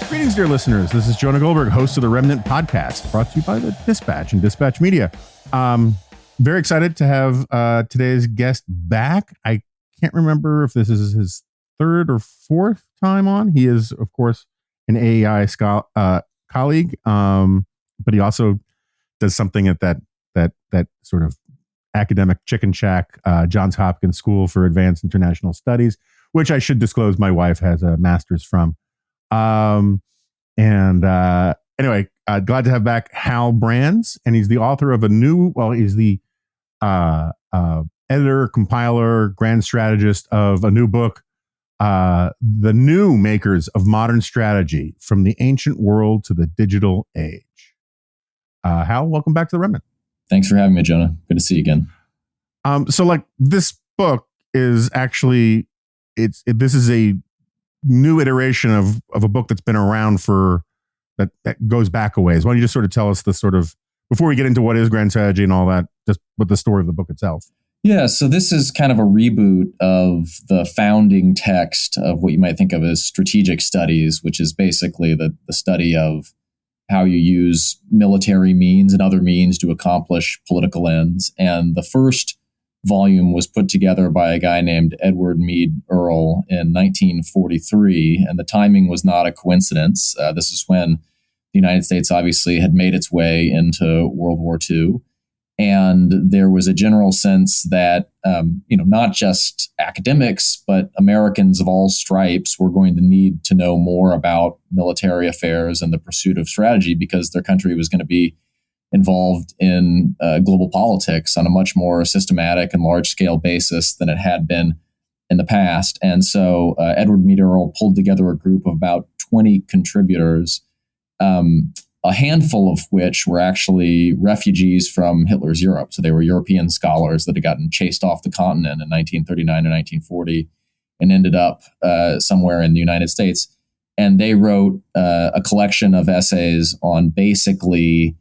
Greetings, dear listeners. This is Jonah Goldberg, host of the Remnant Podcast, brought to you by the Dispatch and Dispatch Media. Very excited to have today's guest back. I can't remember if this is his third or fourth time on. He is, of course, an AEI colleague, but he also does something at that sort of academic chicken shack, Johns Hopkins School for Advanced International Studies, which I should disclose my wife has a master's from. Anyway, glad to have back Hal Brands, and he's the author of he's the editor, compiler, grand strategist of a new book, The New Makers of Modern Strategy, From the Ancient World to the Digital Age. Hal, welcome back to the Remnant. Thanks for having me, Jonah. Good to see you again. So this book is actually, this is a new iteration of a book that's been around for that goes back a ways. Why don't you just sort of tell us before we get into what is grand strategy and all that, just what the story of the book itself. Yeah, so this is kind of a reboot of the founding text of what you might think of as strategic studies, which is basically the study of how you use military means and other means to accomplish political ends. And the first volume was put together by a guy named Edward Mead Earle in 1943, and the timing was not a coincidence. This is when the United States obviously had made its way into World War II, and there was a general sense that not just academics, but Americans of all stripes were going to need to know more about military affairs and the pursuit of strategy because their country was going to be involved in global politics on a much more systematic and large-scale basis than it had been in the past. And so Edward Mead Earle pulled together a group of about 20 contributors, a handful of which were actually refugees from Hitler's Europe. So they were European scholars that had gotten chased off the continent in 1939 and 1940 and ended up somewhere in the United States. And they wrote a collection of essays on basically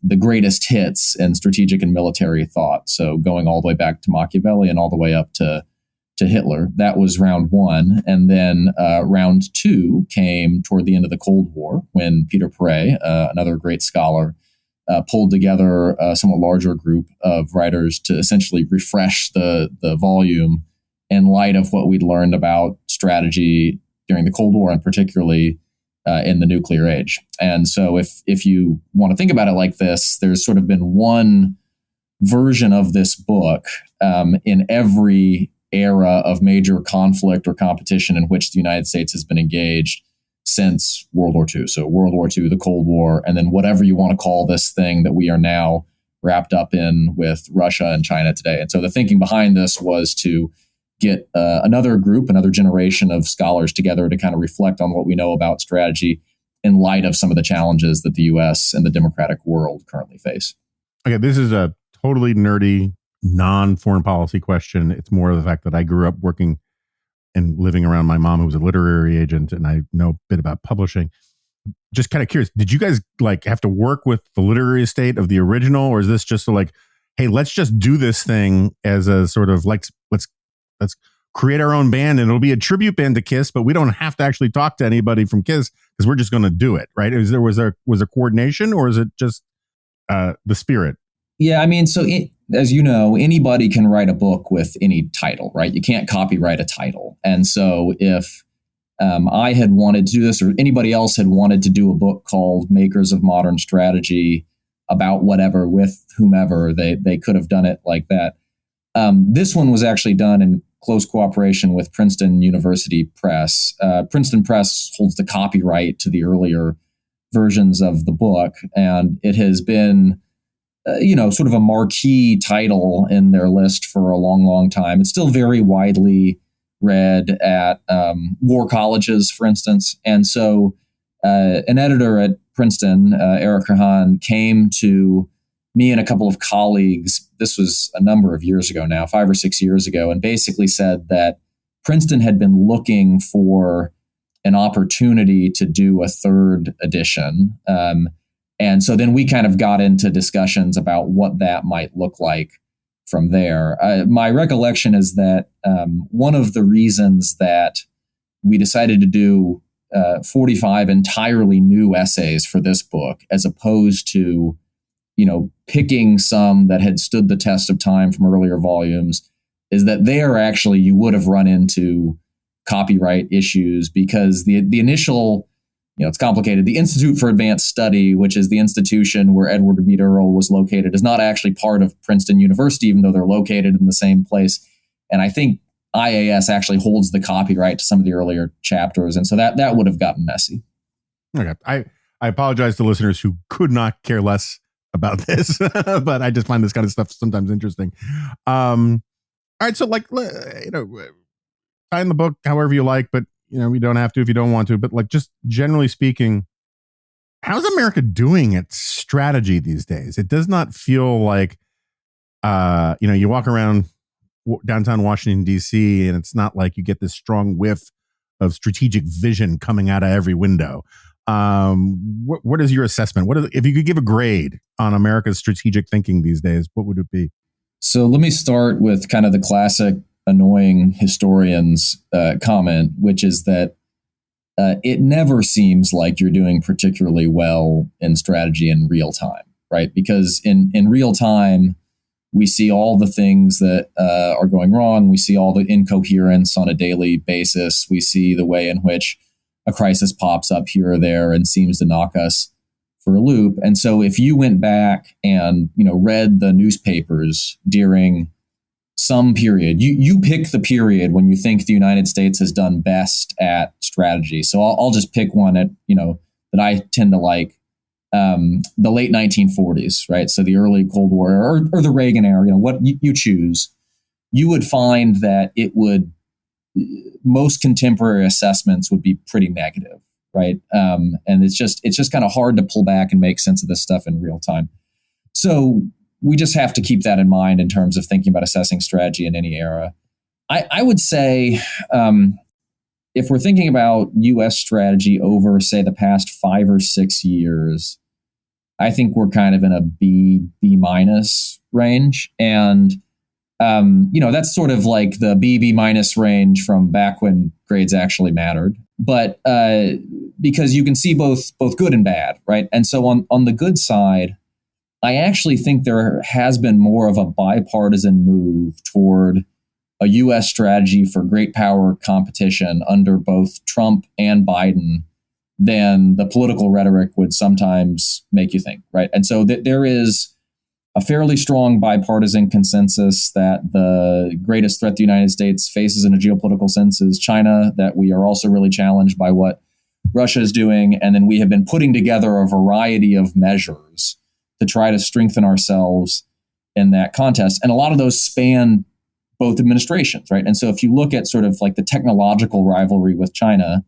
the greatest hits in strategic and military thought. So going all the way back to Machiavelli and all the way up to Hitler. That was round one. And then round two came toward the end of the Cold War when Peter Perret, another great scholar, pulled together a somewhat larger group of writers to essentially refresh the volume in light of what we'd learned about strategy during the Cold War and particularly in the nuclear age. And so if you want to think about it like this, there's sort of been one version of this book in every era of major conflict or competition in which the United States has been engaged since World War II. So World War II, the Cold War, and then whatever you want to call this thing that we are now wrapped up in with Russia and China today. And so the thinking behind this was to get another generation of scholars together to kind of reflect on what we know about strategy in light of some of the challenges that the U.S. and the democratic world currently face. Okay, this is a totally nerdy, non-foreign policy question. It's more of the fact that I grew up working and living around my mom, who was a literary agent, and I know a bit about publishing. Just kind of curious, did you guys have to work with the literary estate of the original, or is this just hey, let's just do this thing as a sort of let's create our own band, and it'll be a tribute band to Kiss, but we don't have to actually talk to anybody from Kiss because we're just going to do it, right? Was there coordination, or is it just the spirit? Yeah, I mean, as you know, anybody can write a book with any title, right? You can't copyright a title. And so if I had wanted to do this, or anybody else had wanted to do a book called Makers of Modern Strategy about whatever with whomever, they could have done it like that. This one was actually done in close cooperation with Princeton University Press. Princeton Press holds the copyright to the earlier versions of the book, and it has been sort of a marquee title in their list for a long, long time. It's still very widely read at war colleges, for instance. And so an editor at Princeton, Eric Rahan, came to me and a couple of colleagues, this was a number of years ago now, 5 or 6 years ago, and basically said that Princeton had been looking for an opportunity to do a third edition. And so then we kind of got into discussions about what that might look like from there. My recollection is that one of the reasons that we decided to do 45 entirely new essays for this book, as opposed to, picking some that had stood the test of time from earlier volumes, is that there actually you would have run into copyright issues, because the initial, it's complicated. The Institute for Advanced Study, which is the institution where Edward Mead Earle was located, is not actually part of Princeton University, even though they're located in the same place. And I think IAS actually holds the copyright to some of the earlier chapters. And so that would have gotten messy. Okay. I apologize to listeners who could not care less about this, but I just find this kind of stuff sometimes interesting. All right. So sign the book however you like, but you don't have to if you don't want to. But just generally speaking, how's America doing at strategy these days? It does not feel like, you walk around downtown Washington, D.C., and it's not like you get this strong whiff of strategic vision coming out of every window. What is your assessment? If you could give a grade on America's strategic thinking these days, what would it be? So let me start with kind of the classic annoying historians comment, which is that it never seems like you're doing particularly well in strategy in real time, right? Because in real time, we see all the things that are going wrong. We see all the incoherence on a daily basis. We see the way in which a crisis pops up here or there and seems to knock us for a loop. And so if you went back and read the newspapers during some period, you pick the period when you think the United States has done best at strategy. So I'll just pick one that I tend to like. The late 1940s, right? So the early Cold War or the Reagan era, what you choose, you would find that most contemporary assessments would be pretty negative, right? And it's just kind of hard to pull back and make sense of this stuff in real time. So we just have to keep that in mind in terms of thinking about assessing strategy in any era. I would say, if we're thinking about U.S. strategy over, say, the past 5 or 6 years, I think we're kind of in a B minus range. And, that's sort of like the B minus range from back when grades actually mattered. But because you can see both good and bad, right? And so on the good side, I actually think there has been more of a bipartisan move toward a U.S. strategy for great power competition under both Trump and Biden than the political rhetoric would sometimes make you think, right? And so there is a fairly strong bipartisan consensus that the greatest threat the United States faces in a geopolitical sense is China, that we are also really challenged by what Russia is doing. And then we have been putting together a variety of measures to try to strengthen ourselves in that contest. And a lot of those span both administrations, right? And so if you look at sort of like the technological rivalry with China,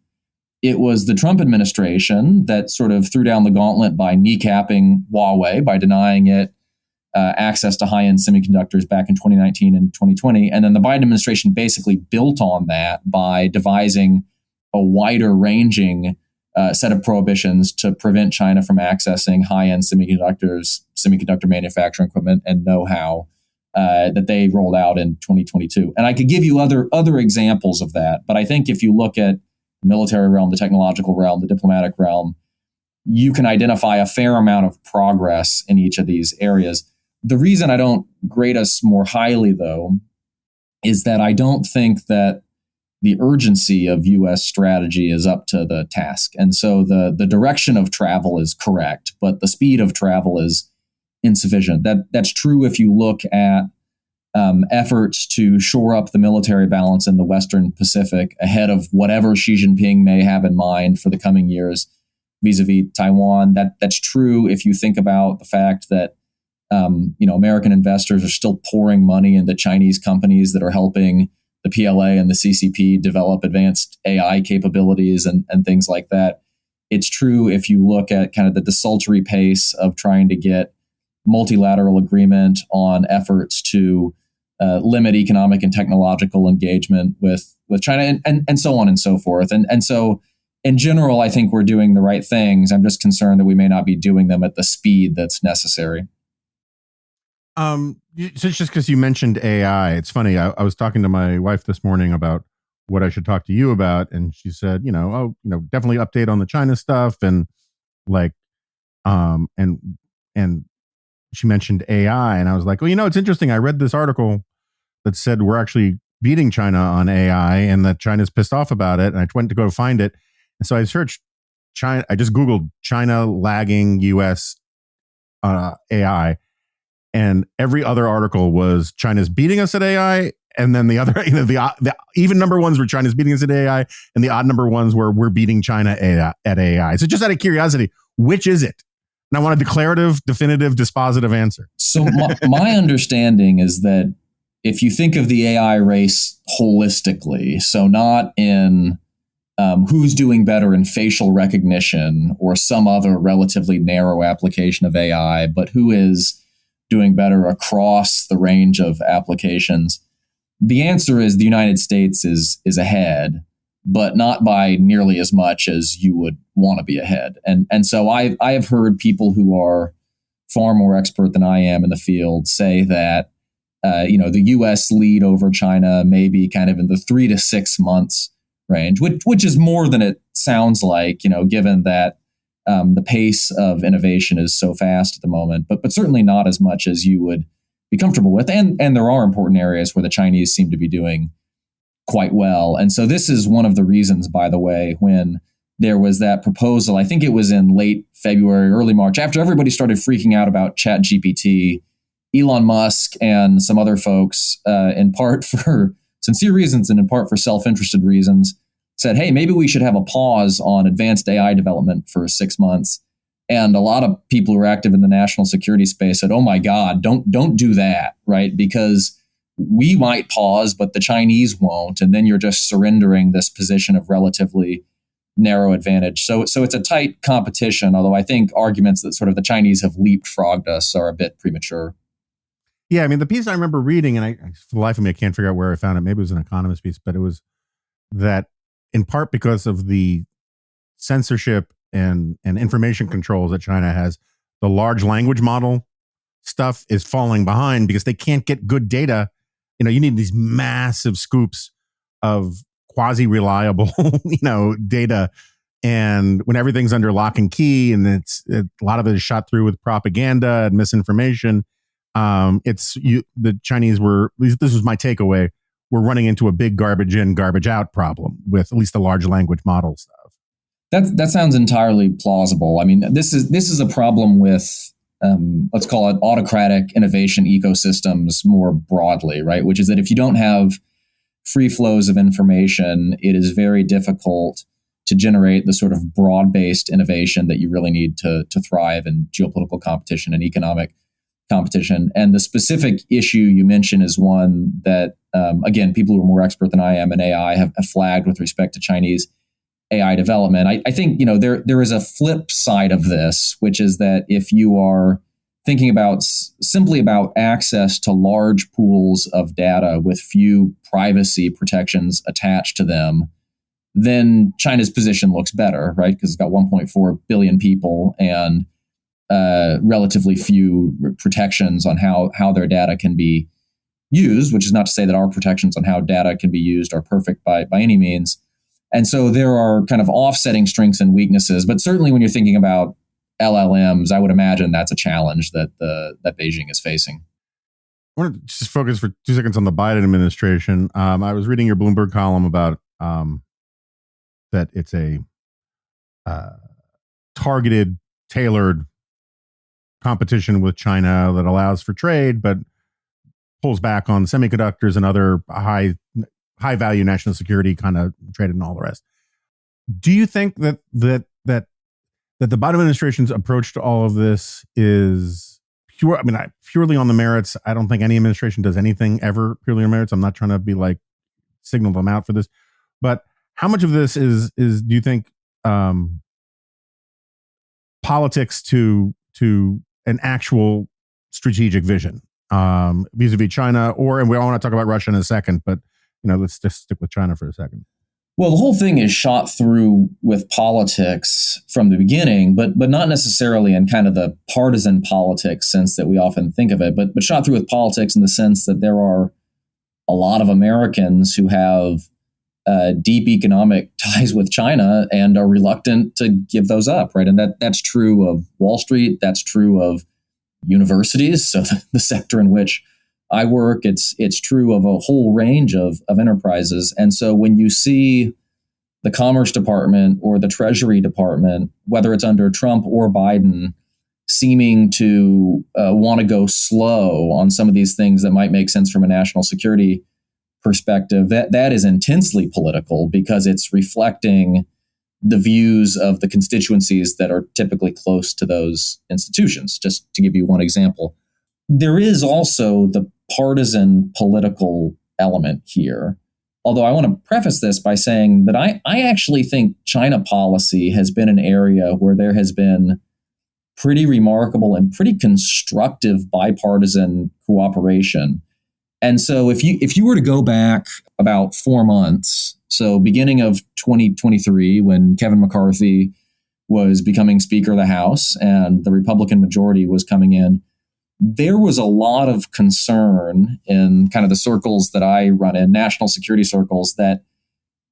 it was the Trump administration that sort of threw down the gauntlet by kneecapping Huawei, by denying it access to high-end semiconductors back in 2019 and 2020. And then the Biden administration basically built on that by devising a wider-ranging set of prohibitions to prevent China from accessing high-end semiconductors, semiconductor manufacturing equipment, and know-how that they rolled out in 2022. And I could give you other examples of that. But I think if you look at the military realm, the technological realm, the diplomatic realm, you can identify a fair amount of progress in each of these areas. The reason I don't grade us more highly, though, is that I don't think that the urgency of U.S. strategy is up to the task. And so the direction of travel is correct, but the speed of travel is insufficient. That's true if you look at efforts to shore up the military balance in the Western Pacific ahead of whatever Xi Jinping may have in mind for the coming years vis-a-vis Taiwan. That's true if you think about the fact that American investors are still pouring money into Chinese companies that are helping the PLA and the CCP develop advanced AI capabilities and things like that. It's true if you look at kind of the desultory pace of trying to get multilateral agreement on efforts to limit economic and technological engagement with China and so on and so forth. And so in general, I think we're doing the right things. I'm just concerned that we may not be doing them at the speed that's necessary. So it's just because you mentioned AI, it's funny. I was talking to my wife this morning about what I should talk to you about. And she said, definitely update on the China stuff. And like, and she mentioned AI. And I was like, well, it's interesting. I read this article that said we're actually beating China on AI and that China's pissed off about it. And I went to go find it. And so I searched China. I just Googled China lagging US AI. And every other article was China's beating us at AI. And then the other, the even number ones were China's beating us at AI. And the odd number ones were we're beating China at AI. So just out of curiosity, which is it? And I want a declarative, definitive, dispositive answer. So my understanding is that if you think of the AI race holistically, so not in who's doing better in facial recognition or some other relatively narrow application of AI, but who is doing better across the range of applications, the answer is the United States is ahead, but not by nearly as much as you would want to be ahead. And so I have heard people who are far more expert than I am in the field say that the U.S. lead over China may be kind of in the 3 to 6 months range, which is more than it sounds like, given that the pace of innovation is so fast at the moment, but certainly not as much as you would be comfortable with. And there are important areas where the Chinese seem to be doing quite well. And so this is one of the reasons, by the way, when there was that proposal, I think it was in late February, early March, after everybody started freaking out about ChatGPT, Elon Musk and some other folks, in part for sincere reasons and in part for self-interested reasons, said, hey, maybe we should have a pause on advanced AI development for 6 months. And a lot of people who are active in the national security space said, oh my God, don't do that, right? Because we might pause, but the Chinese won't. And then you're just surrendering this position of relatively narrow advantage. So it's a tight competition, although I think arguments that sort of the Chinese have leapfrogged us are a bit premature. Yeah, I mean, the piece I remember reading, and for the life of me, I can't figure out where I found it. Maybe it was an Economist piece, but it was that in part because of the censorship and information controls that China has, the large language model stuff is falling behind because they can't get good data. You need these massive scoops of quasi-reliable, data. And when everything's under lock and key and a lot of it is shot through with propaganda and misinformation, the Chinese were, at least this was my takeaway, we're running into a big garbage in, garbage out problem with at least the large language model stuff. That sounds entirely plausible. I mean, this is a problem with, let's call it autocratic innovation ecosystems more broadly, right? Which is that if you don't have free flows of information, it is very difficult to generate the sort of broad-based innovation that you really need to thrive in geopolitical competition and economic competition. And the specific issue you mentioned is one that, again, people who are more expert than I am in AI have flagged with respect to Chinese AI development. I think, there is a flip side of this, which is that if you are thinking about simply about access to large pools of data with few privacy protections attached to them, then China's position looks better, right? Because it's got 1.4 billion people and relatively few protections on how their data can be used, which is not to say that our protections on how data can be used are perfect by any means. And so there are kind of offsetting strengths and weaknesses, but certainly when you're thinking about LLMs, I would imagine that's a challenge that Beijing is facing. I want to just focus for 2 seconds on the Biden administration. I was reading your Bloomberg column about that it's a targeted, tailored competition with China that allows for trade, but pulls back on semiconductors and other high value national security kind of trade and all the rest. Do you think that the Biden administration's approach to all of this is pure? I mean, purely on the merits. I don't think any administration does anything ever purely on merits. I'm not trying to be like signal them out for this, but how much of this is do you think politics to an actual strategic vision vis-a-vis China, and we all want to talk about Russia in a second, but let's just stick with China for a second. Well, the whole thing is shot through with politics from the beginning, but not necessarily in kind of the partisan politics sense that we often think of it, but shot through with politics in the sense that there are a lot of Americans who have deep economic ties with China and are reluctant to give those up, right? And that's true of Wall Street. That's true of universities. So the sector in which I work, it's true of a whole range of enterprises. And so when you see the Commerce Department or the Treasury Department, whether it's under Trump or Biden, seeming to want to go slow on some of these things that might make sense from a national security perspective, that is intensely political because it's reflecting the views of the constituencies that are typically close to those institutions. Just to give you one example, there is also the partisan political element here. Although I want to preface this by saying that I actually think China policy has been an area where there has been pretty remarkable and pretty constructive bipartisan cooperation. And so if you were to go back about 4 months, so beginning of 2023, when Kevin McCarthy was becoming Speaker of the House and the Republican majority was coming in, there was a lot of concern in kind of the circles that I run in, national security circles, that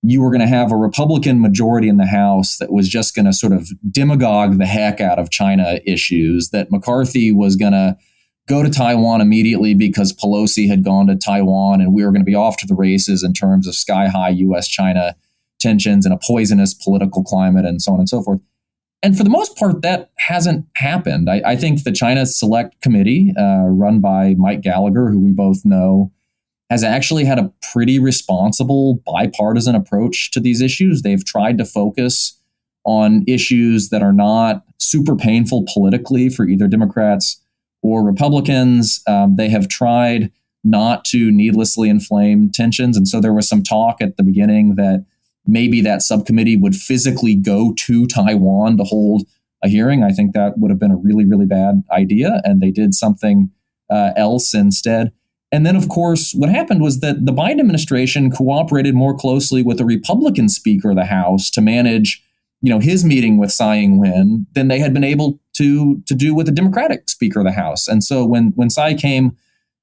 you were going to have a Republican majority in the House that was just going to sort of demagogue the heck out of China issues, that McCarthy was going to go to Taiwan immediately because Pelosi had gone to Taiwan, and we were going to be off to the races in terms of sky-high U.S.-China tensions and a poisonous political climate and so on and so forth. And for the most part, that hasn't happened. I think the China Select Committee, run by Mike Gallagher, who we both know, has actually had a pretty responsible bipartisan approach to these issues. They've tried to focus on issues that are not super painful politically for either Democrats or Republicans. They have tried not to needlessly inflame tensions. And so there was some talk at the beginning that maybe that subcommittee would physically go to Taiwan to hold a hearing. I think that would have been a really, really bad idea. And they did something else instead. And then, of course, what happened was that the Biden administration cooperated more closely with the Republican Speaker of the House to manage, his meeting with Tsai Ing-wen than they had been able to do with the Democratic Speaker of the House. And so when Tsai came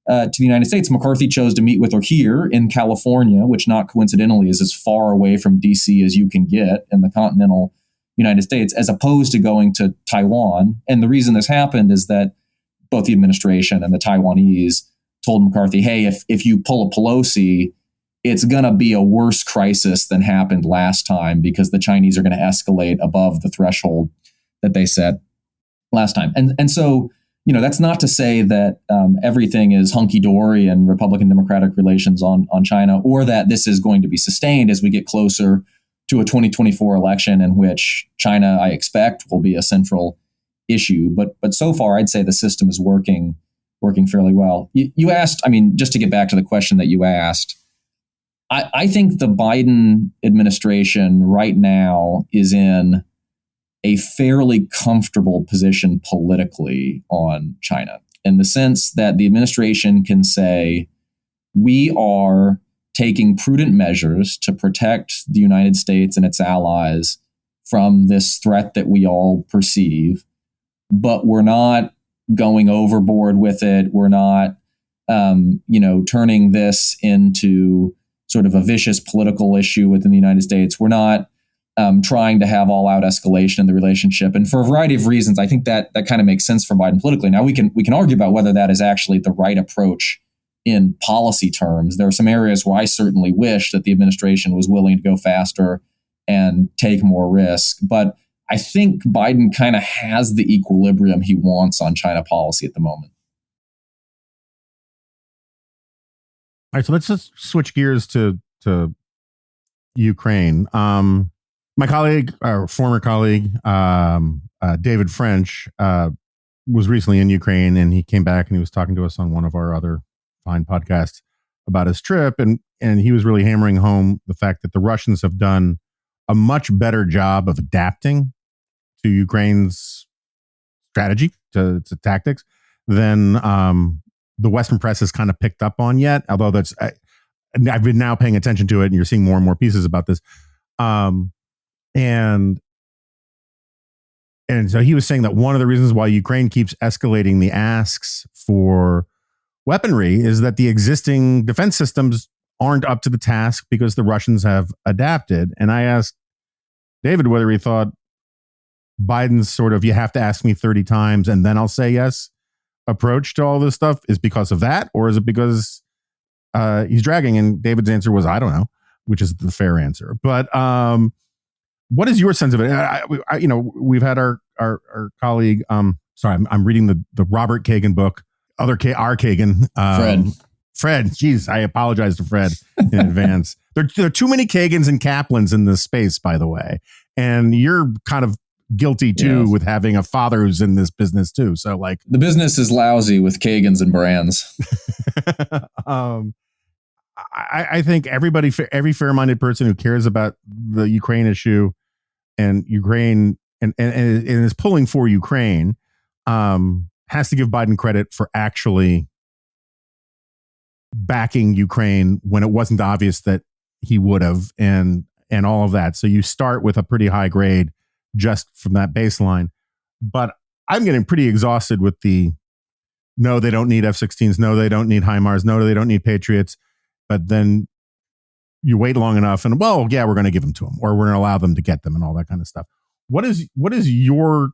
to the United States, McCarthy chose to meet with her here in California, which not coincidentally is as far away from D.C. as you can get in the continental United States, as opposed to going to Taiwan. And the reason this happened is that both the administration and the Taiwanese told McCarthy, hey, if you pull a Pelosi, it's going to be a worse crisis than happened last time because the Chinese are going to escalate above the threshold that they set last time. And so, that's not to say that everything is hunky-dory in Republican-Democratic relations on China, or that this is going to be sustained as we get closer to a 2024 election in which China, I expect, will be a central issue. But so far, I'd say the system is working fairly well. You asked, just to get back to the question that you asked, I think the Biden administration right now is in a fairly comfortable position politically on China, in the sense that the administration can say, we are taking prudent measures to protect the United States and its allies from this threat that we all perceive, but we're not going overboard with it. We're not, turning this into sort of a vicious political issue within the United States. We're not trying to have all-out escalation in the relationship. And for a variety of reasons, I think that kind of makes sense for Biden politically. Now, we can argue about whether that is actually the right approach in policy terms. There are some areas where I certainly wish that the administration was willing to go faster and take more risk. But I think Biden kind of has the equilibrium he wants on China policy at the moment. All right, so let's just switch gears to Ukraine. My colleague, or former colleague, David French, was recently in Ukraine, and he came back and he was talking to us on one of our other fine podcasts about his trip, and he was really hammering home the fact that the Russians have done a much better job of adapting to Ukraine's strategy, to its tactics, than the Western press has kind of picked up on yet. Although I've been now paying attention to it, and you're seeing more and more pieces about this. And so he was saying that one of the reasons why Ukraine keeps escalating the asks for weaponry is that the existing defense systems aren't up to the task because the Russians have adapted. And I asked David whether he thought Biden's sort of, you have to ask me 30 times and then I'll say yes approach to all this stuff is because of that, or is it because he's dragging? And David's answer was, I don't know, which is the fair answer. But what is your sense of it? We've had our colleague. I'm reading the Robert Kagan book. Our Kagan, Fred. Geez, I apologize to Fred in advance. There are too many Kagans and Kaplans in this space, by the way, and you're kind of guilty too with having a father who's in this business too. So like the business is lousy with Kagans and brands. I think every fair-minded person who cares about the Ukraine issue and Ukraine and is pulling for Ukraine has to give Biden credit for actually backing Ukraine when it wasn't obvious that he would have, and all of that. So you start with a pretty high grade just from that baseline. But I'm getting pretty exhausted with no, they don't need F-16s. No, they don't need HIMARS. No, they don't need Patriots. But then you wait long enough and, well, yeah, we're going to give them to them, or we're going to allow them to get them and all that kind of stuff. What is your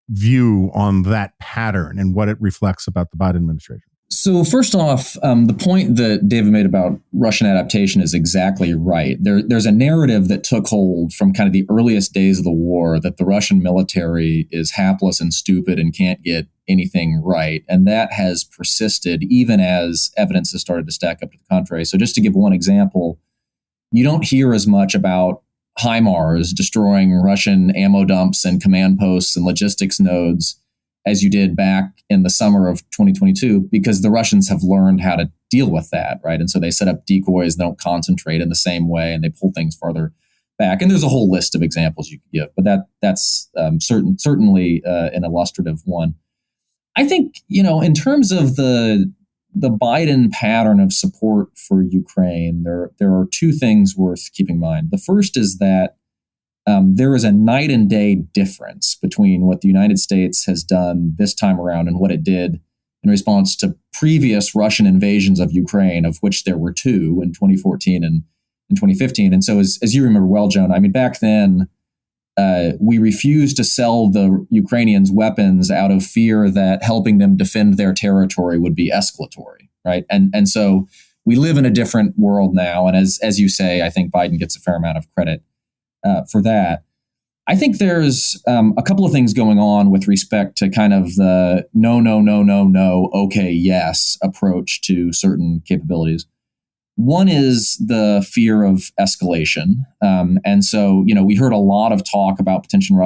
view on that pattern and what it reflects about the Biden administration? So first off, the point that David made about Russian adaptation is exactly right. There's a narrative that took hold from kind of the earliest days of the war that the Russian military is hapless and stupid and can't get anything right. And that has persisted even as evidence has started to stack up to the contrary. So just to give one example, you don't hear as much about HIMARS destroying Russian ammo dumps and command posts and logistics nodes as you did back in the summer of 2022, because the Russians have learned how to deal with that, right? And so they set up decoys, they don't concentrate in the same way, and they pull things farther back. And there's a whole list of examples you could give, but that's certainly an illustrative one. I think, in terms of the Biden pattern of support for Ukraine, there are two things worth keeping in mind. The first is that there is a night and day difference between what the United States has done this time around and what it did in response to previous Russian invasions of Ukraine, of which there were two in 2014 and in 2015. And so as you remember well, Jonah, I mean, back then, we refused to sell the Ukrainians weapons out of fear that helping them defend their territory would be escalatory, right? And so we live in a different world now. And as you say, I think Biden gets a fair amount of credit for that. I think there's a couple of things going on with respect to kind of the no, okay, yes approach to certain capabilities. One is the fear of escalation. And so, we heard a lot of talk about potential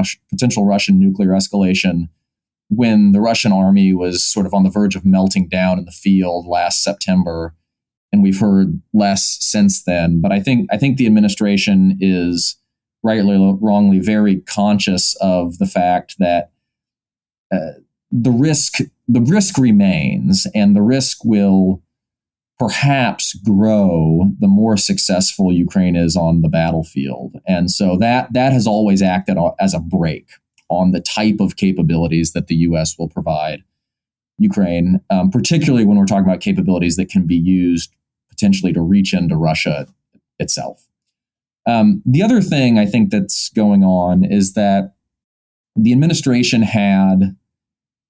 Russian nuclear escalation when the Russian army was sort of on the verge of melting down in the field last September. And we've heard less since then. But I think the administration is rightly or wrongly very conscious of the fact that the risk remains, and the risk will perhaps grow the more successful Ukraine is on the battlefield. And so that has always acted as a brake on the type of capabilities that the U.S. will provide Ukraine, particularly when we're talking about capabilities that can be used potentially to reach into Russia itself. The other thing I think that's going on is that the administration had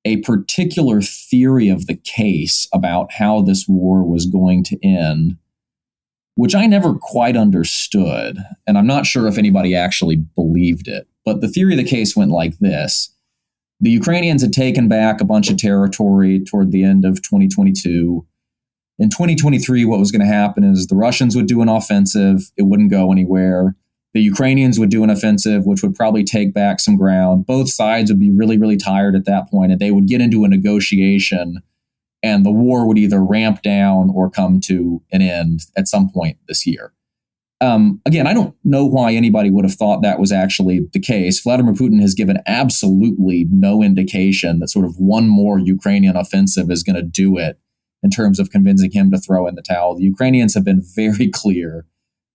a particular theory of the case about how this war was going to end, which I never quite understood. And I'm not sure if anybody actually believed it. But the theory of the case went like this. The Ukrainians had taken back a bunch of territory toward the end of 2022. In 2023, what was going to happen is the Russians would do an offensive. It wouldn't go anywhere. The Ukrainians would do an offensive, which would probably take back some ground. Both sides would be really, really tired at that point, and they would get into a negotiation, and the war would either ramp down or come to an end at some point this year. Again, I don't know why anybody would have thought that was actually the case. Vladimir Putin has given absolutely no indication that sort of one more Ukrainian offensive is going to do it in terms of convincing him to throw in the towel. The Ukrainians have been very clear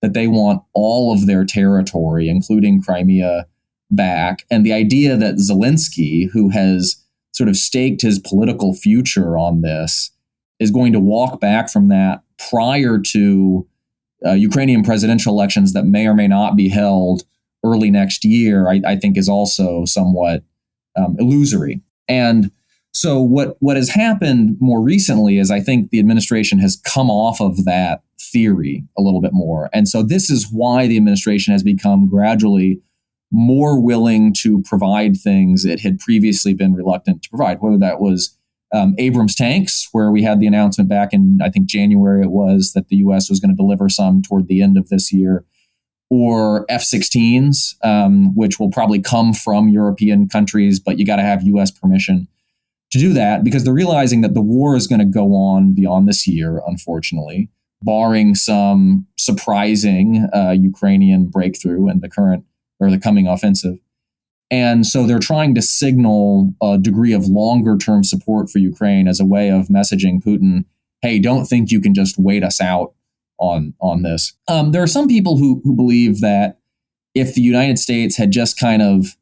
that they want all of their territory, including Crimea, back. And the idea that Zelensky, who has sort of staked his political future on this, is going to walk back from that prior to Ukrainian presidential elections that may or may not be held early next year, I think is also somewhat illusory. And so what has happened more recently is I think the administration has come off of that theory a little bit more. And so this is why the administration has become gradually more willing to provide things it had previously been reluctant to provide, whether that was Abrams tanks, where we had the announcement back in, I think, January it was, that the U.S. was going to deliver some toward the end of this year, or F-16s, which will probably come from European countries, but you got to have U.S. permission to do that, because they're realizing that the war is going to go on beyond this year, unfortunately, barring some surprising Ukrainian breakthrough in the current or the coming offensive. And so they're trying to signal a degree of longer term support for Ukraine as a way of messaging Putin, hey, don't think you can just wait us out on this. There are some people who believe that if the United States had just kind of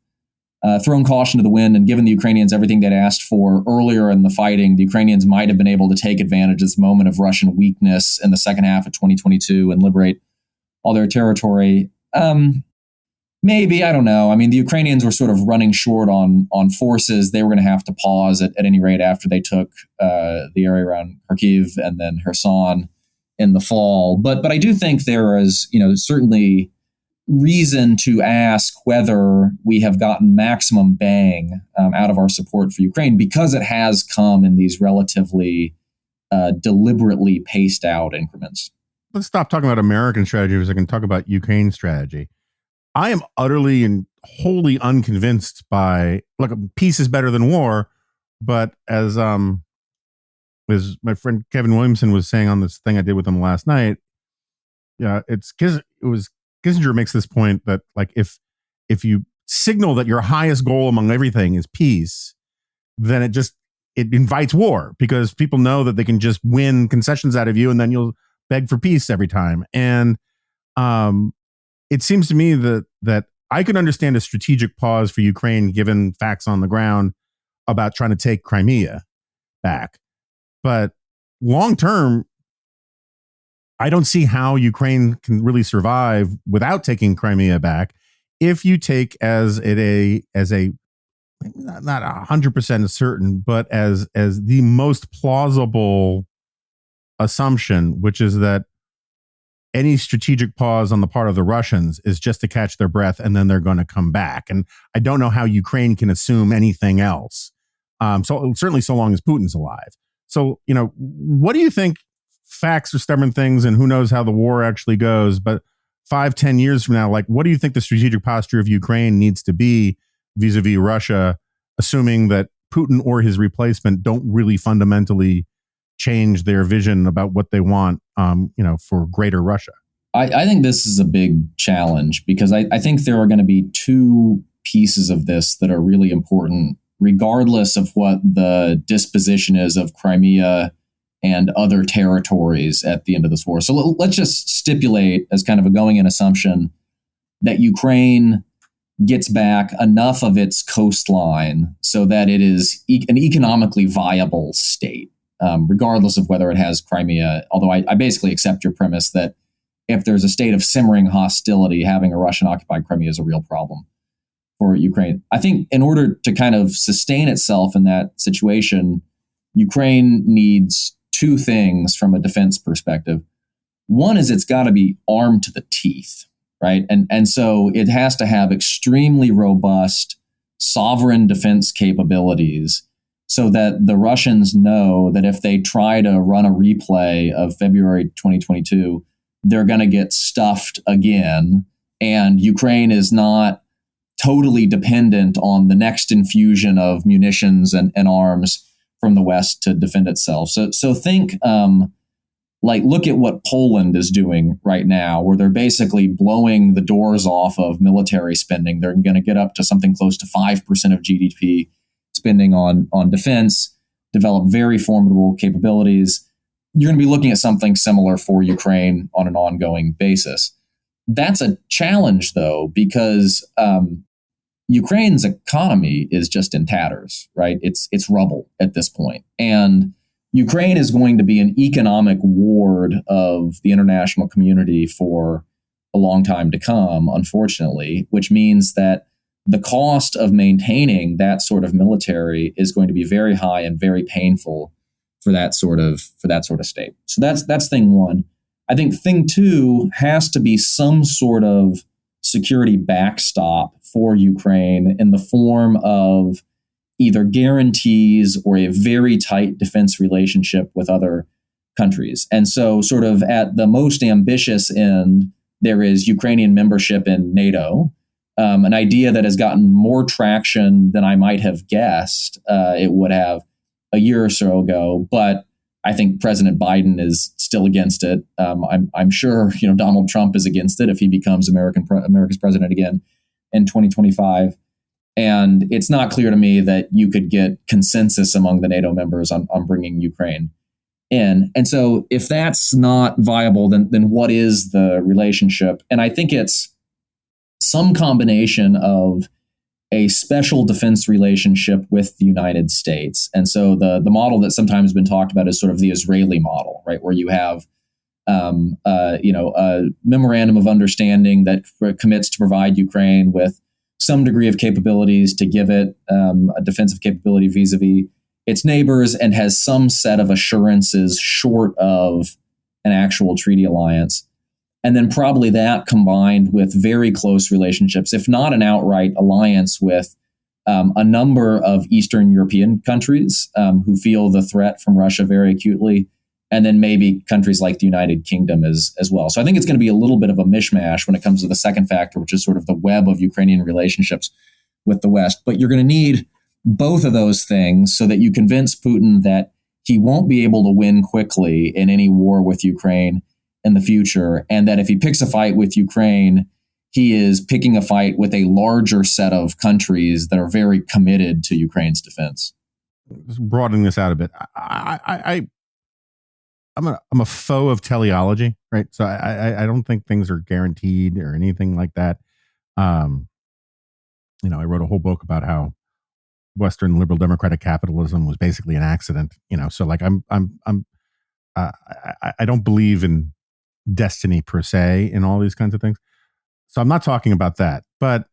thrown caution to the wind and given the Ukrainians everything they'd asked for earlier in the fighting, the Ukrainians might have been able to take advantage of this moment of Russian weakness in the second half of 2022 and liberate all their territory. Maybe, I don't know. I mean, the Ukrainians were sort of running short on forces. They were going to have to pause at any rate after they took the area around Kharkiv and then Kherson in the fall. But I do think there is, certainly reason to ask whether we have gotten maximum bang out of our support for Ukraine, because it has come in these relatively deliberately paced out increments. Let's stop talking about American strategy for a second, talk about Ukraine strategy. I am utterly and wholly unconvinced by, look, peace is better than war, but as my friend Kevin Williamson was saying on this thing I did with him last night, Kissinger makes this point that, like, if you signal that your highest goal among everything is peace, then it invites war, because people know that they can just win concessions out of you and then you'll beg for peace every time. And it seems to me that I could understand a strategic pause for Ukraine given facts on the ground about trying to take Crimea back. But long term, I don't see how Ukraine can really survive without taking Crimea back. If you take as a not 100% certain, but as the most plausible assumption, which is that any strategic pause on the part of the Russians is just to catch their breath and then they're going to come back. And I don't know how Ukraine can assume anything else. So certainly so long as Putin's alive. So, what do you think? Facts are stubborn things, and who knows how the war actually goes. But 5-10 years from now, like, what do you think the strategic posture of Ukraine needs to be vis-a-vis Russia, assuming that Putin or his replacement don't really fundamentally change their vision about what they want, for greater Russia? I think this is a big challenge, because I think there are going to be two pieces of this that are really important, regardless of what the disposition is of Crimea and other territories at the end of this war. So let's just stipulate as kind of a going-in assumption that Ukraine gets back enough of its coastline so that it is an economically viable state, regardless of whether it has Crimea. Although I basically accept your premise that if there's a state of simmering hostility, having a Russian-occupied Crimea is a real problem for Ukraine. I think in order to kind of sustain itself in that situation, Ukraine needs two things from a defense perspective. One is it's got to be armed to the teeth, right? And so it has to have extremely robust sovereign defense capabilities, so that the Russians know that if they try to run a replay of February 2022, they're going to get stuffed again. And Ukraine is not totally dependent on the next infusion of munitions and arms from the West to defend itself. So think, look at what Poland is doing right now, where they're basically blowing the doors off of military spending. They're going to get up to something close to 5% of GDP spending on defense, develop very formidable capabilities. You're going to be looking at something similar for Ukraine on an ongoing basis. That's a challenge, though, because Ukraine's economy is just in tatters, right? It's rubble at this point. And Ukraine is going to be an economic ward of the international community for a long time to come, unfortunately, which means that the cost of maintaining that sort of military is going to be very high and very painful for that sort of state. So that's thing one. I think thing two has to be some sort of security backstop for Ukraine in the form of either guarantees or a very tight defense relationship with other countries. And so, sort of at the most ambitious end, there is Ukrainian membership in NATO, an idea that has gotten more traction than I might have guessed it would have a year or so ago. But I think President Biden is still against it. I'm sure Donald Trump is against it if he becomes America's president again in 2025. And it's not clear to me that you could get consensus among the NATO members on bringing Ukraine in. And so if that's not viable, then what is the relationship? And I think it's some combination of a special defense relationship with the United States. And so the model that sometimes been talked about is sort of the Israeli model, right, where you have a memorandum of understanding that commits to provide Ukraine with some degree of capabilities to give it a defensive capability vis-a-vis its neighbors, and has some set of assurances short of an actual treaty alliance. And then probably that combined with very close relationships, if not an outright alliance, with a number of Eastern European countries who feel the threat from Russia very acutely, and then maybe countries like the United Kingdom as well. So I think it's going to be a little bit of a mishmash when it comes to the second factor, which is sort of the web of Ukrainian relationships with the West. But you're going to need both of those things so that you convince Putin that he won't be able to win quickly in any war with Ukraine in the future, and that if he picks a fight with Ukraine, he is picking a fight with a larger set of countries that are very committed to Ukraine's defense. Just broadening this out a bit, I'm a foe of teleology, right? So I don't think things are guaranteed or anything like that. I wrote a whole book about how Western liberal democratic capitalism was basically an accident. So like I don't believe in destiny per se in all these kinds of things. So I'm not talking about that. But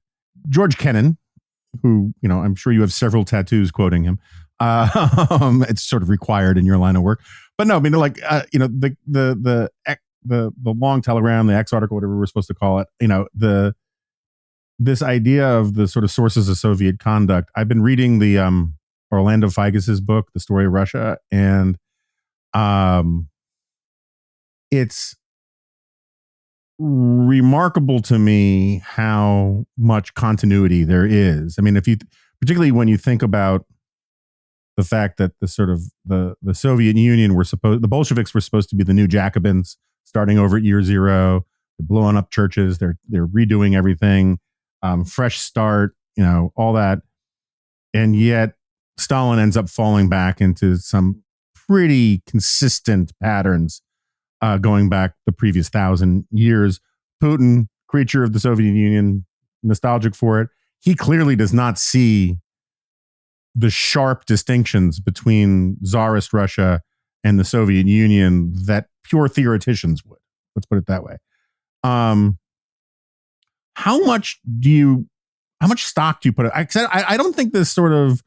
George Kennan, who I'm sure you have several tattoos quoting him. It's sort of required in your line of work. But no, I mean, like, the long telegram, the X article, whatever we're supposed to call it, this idea of the sort of sources of Soviet conduct. I've been reading the Orlando Figes's book, The Story of Russia, and it's remarkable to me how much continuity there is. I mean, particularly when you think about the fact that the Soviet Union the Bolsheviks were supposed to be the new Jacobins starting over at year zero. They're blowing up churches. They're redoing everything. Fresh start, all that. And yet Stalin ends up falling back into some pretty consistent patterns going back the previous 1,000 years. Putin, creature of the Soviet Union, nostalgic for it. He clearly does not see the sharp distinctions between Tsarist Russia and the Soviet Union that pure theoreticians would. Let's put it that way. How much stock do you put? I don't think this sort of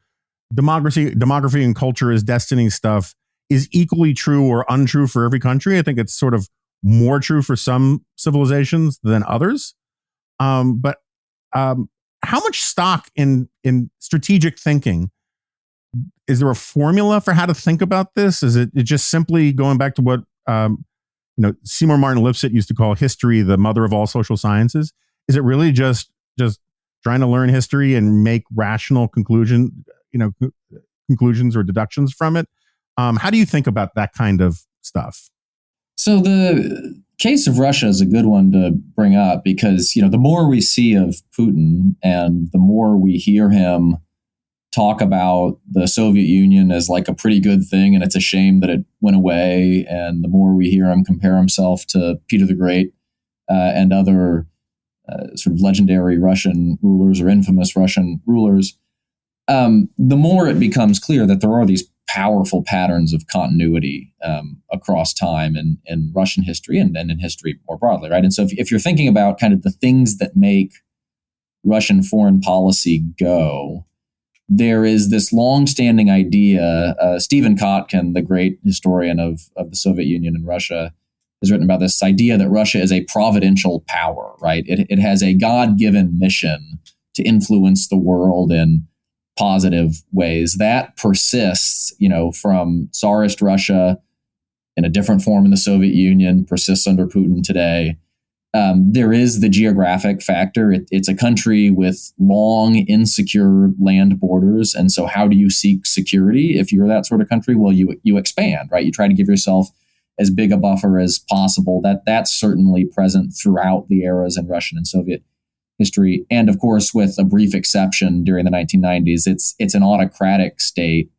demography and culture is destiny stuff is equally true or untrue for every country. I think it's sort of more true for some civilizations than others. But how much stock in strategic thinking? Is there a formula for how to think about this? Is it just simply going back to what Seymour Martin Lipset used to call history the mother of all social sciences? Is it really just trying to learn history and make rational conclusions or deductions from it? How do you think about that kind of stuff? So the case of Russia is a good one to bring up because, the more we see of Putin and the more we hear him talk about the Soviet Union as like a pretty good thing and it's a shame that it went away, and the more we hear him compare himself to Peter the Great and other sort of legendary Russian rulers or infamous Russian rulers, the more it becomes clear that there are these powerful patterns of continuity across time in Russian history and in history more broadly, right? And so if you're thinking about kind of the things that make Russian foreign policy go, there is this long-standing idea. Stephen Kotkin, the great historian of the Soviet Union and Russia, has written about this idea that Russia is a providential power, right? It has a God-given mission to influence the world in positive ways. That persists, from Tsarist Russia in a different form in the Soviet Union, persists under Putin today. There is the geographic factor. It's a country with long, insecure land borders. And so how do you seek security if you're that sort of country? Well, you expand, right? You try to give yourself as big a buffer as possible. That's certainly present throughout the eras in Russian and Soviet history. And of course, with a brief exception during the 1990s, it's an autocratic state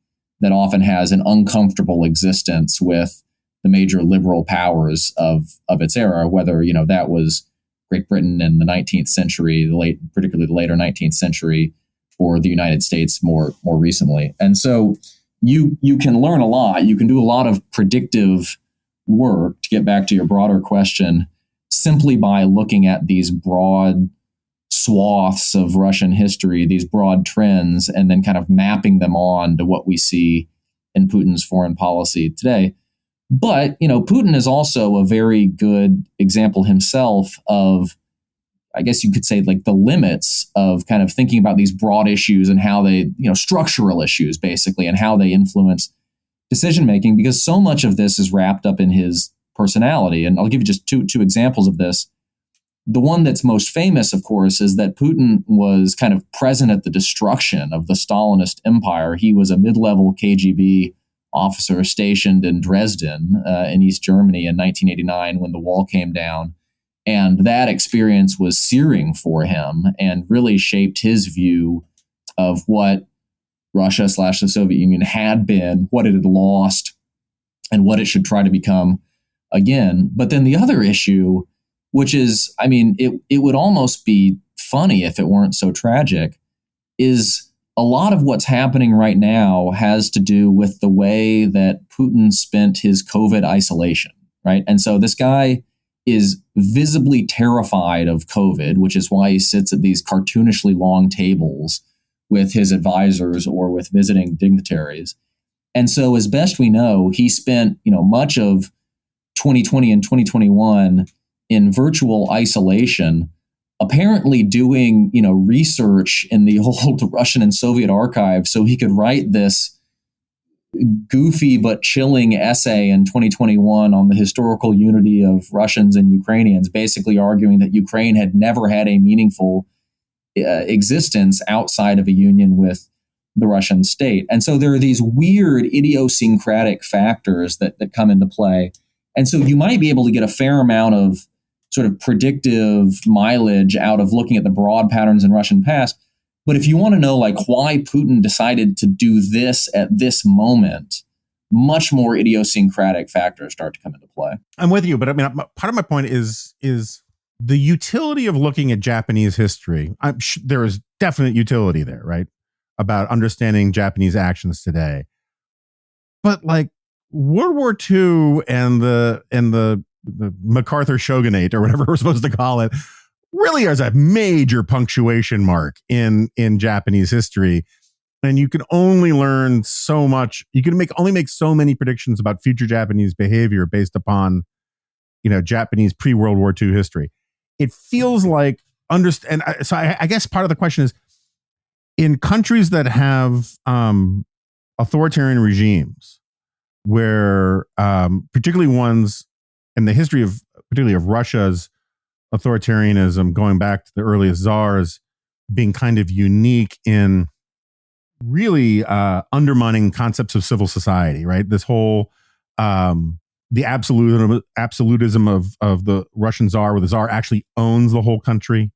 that often has an uncomfortable existence with the major liberal powers of its era, whether that was Great Britain in the 19th century, particularly the later 19th century, or the United States more recently. And so you can learn a lot. You can do a lot of predictive work, to get back to your broader question, simply by looking at these broad swaths of Russian history, these broad trends, and then kind of mapping them on to what we see in Putin's foreign policy today. But, Putin is also a very good example himself of, I guess you could say, like the limits of kind of thinking about these broad issues and how they, structural issues basically, and how they influence decision-making, because so much of this is wrapped up in his personality. And I'll give you just two examples of this. The one that's most famous, of course, is that Putin was kind of present at the destruction of the Stalinist empire. He was a mid-level KGB officer stationed in Dresden in East Germany in 1989 when the wall came down. And that experience was searing for him and really shaped his view of what Russia / the Soviet Union had been, what it had lost, and what it should try to become again. But then the other issue, which is, it would almost be funny if it weren't so tragic, is a lot of what's happening right now has to do with the way that Putin spent his COVID isolation, right? And so this guy is visibly terrified of COVID, which is why he sits at these cartoonishly long tables with his advisors or with visiting dignitaries. And so as best we know, he spent, much of 2020 and 2021 in virtual isolation, apparently doing, research in the old Russian and Soviet archives so he could write this goofy but chilling essay in 2021 on the historical unity of Russians and Ukrainians, basically arguing that Ukraine had never had a meaningful existence outside of a union with the Russian state. And so there are these weird idiosyncratic factors that come into play. And so you might be able to get a fair amount of sort of predictive mileage out of looking at the broad patterns in Russian past. But if you want to know why Putin decided to do this at this moment, much more idiosyncratic factors start to come into play. I'm with you, but part of my point is the utility of looking at Japanese history. There is definite utility there, right? About understanding Japanese actions today. But World War II and the MacArthur shogunate, or whatever we're supposed to call it, really is a major punctuation mark in Japanese history. And you can only learn so much. You can only make so many predictions about future Japanese behavior based upon, Japanese pre-World War II history. It feels like so I guess part of the question is, in countries that have authoritarian regimes, where particularly ones in the history of particularly of Russia's authoritarianism, going back to the earliest czars, being kind of unique in really undermining concepts of civil society, right? This whole the absolutism of the Russian czar, where the czar actually owns the whole country.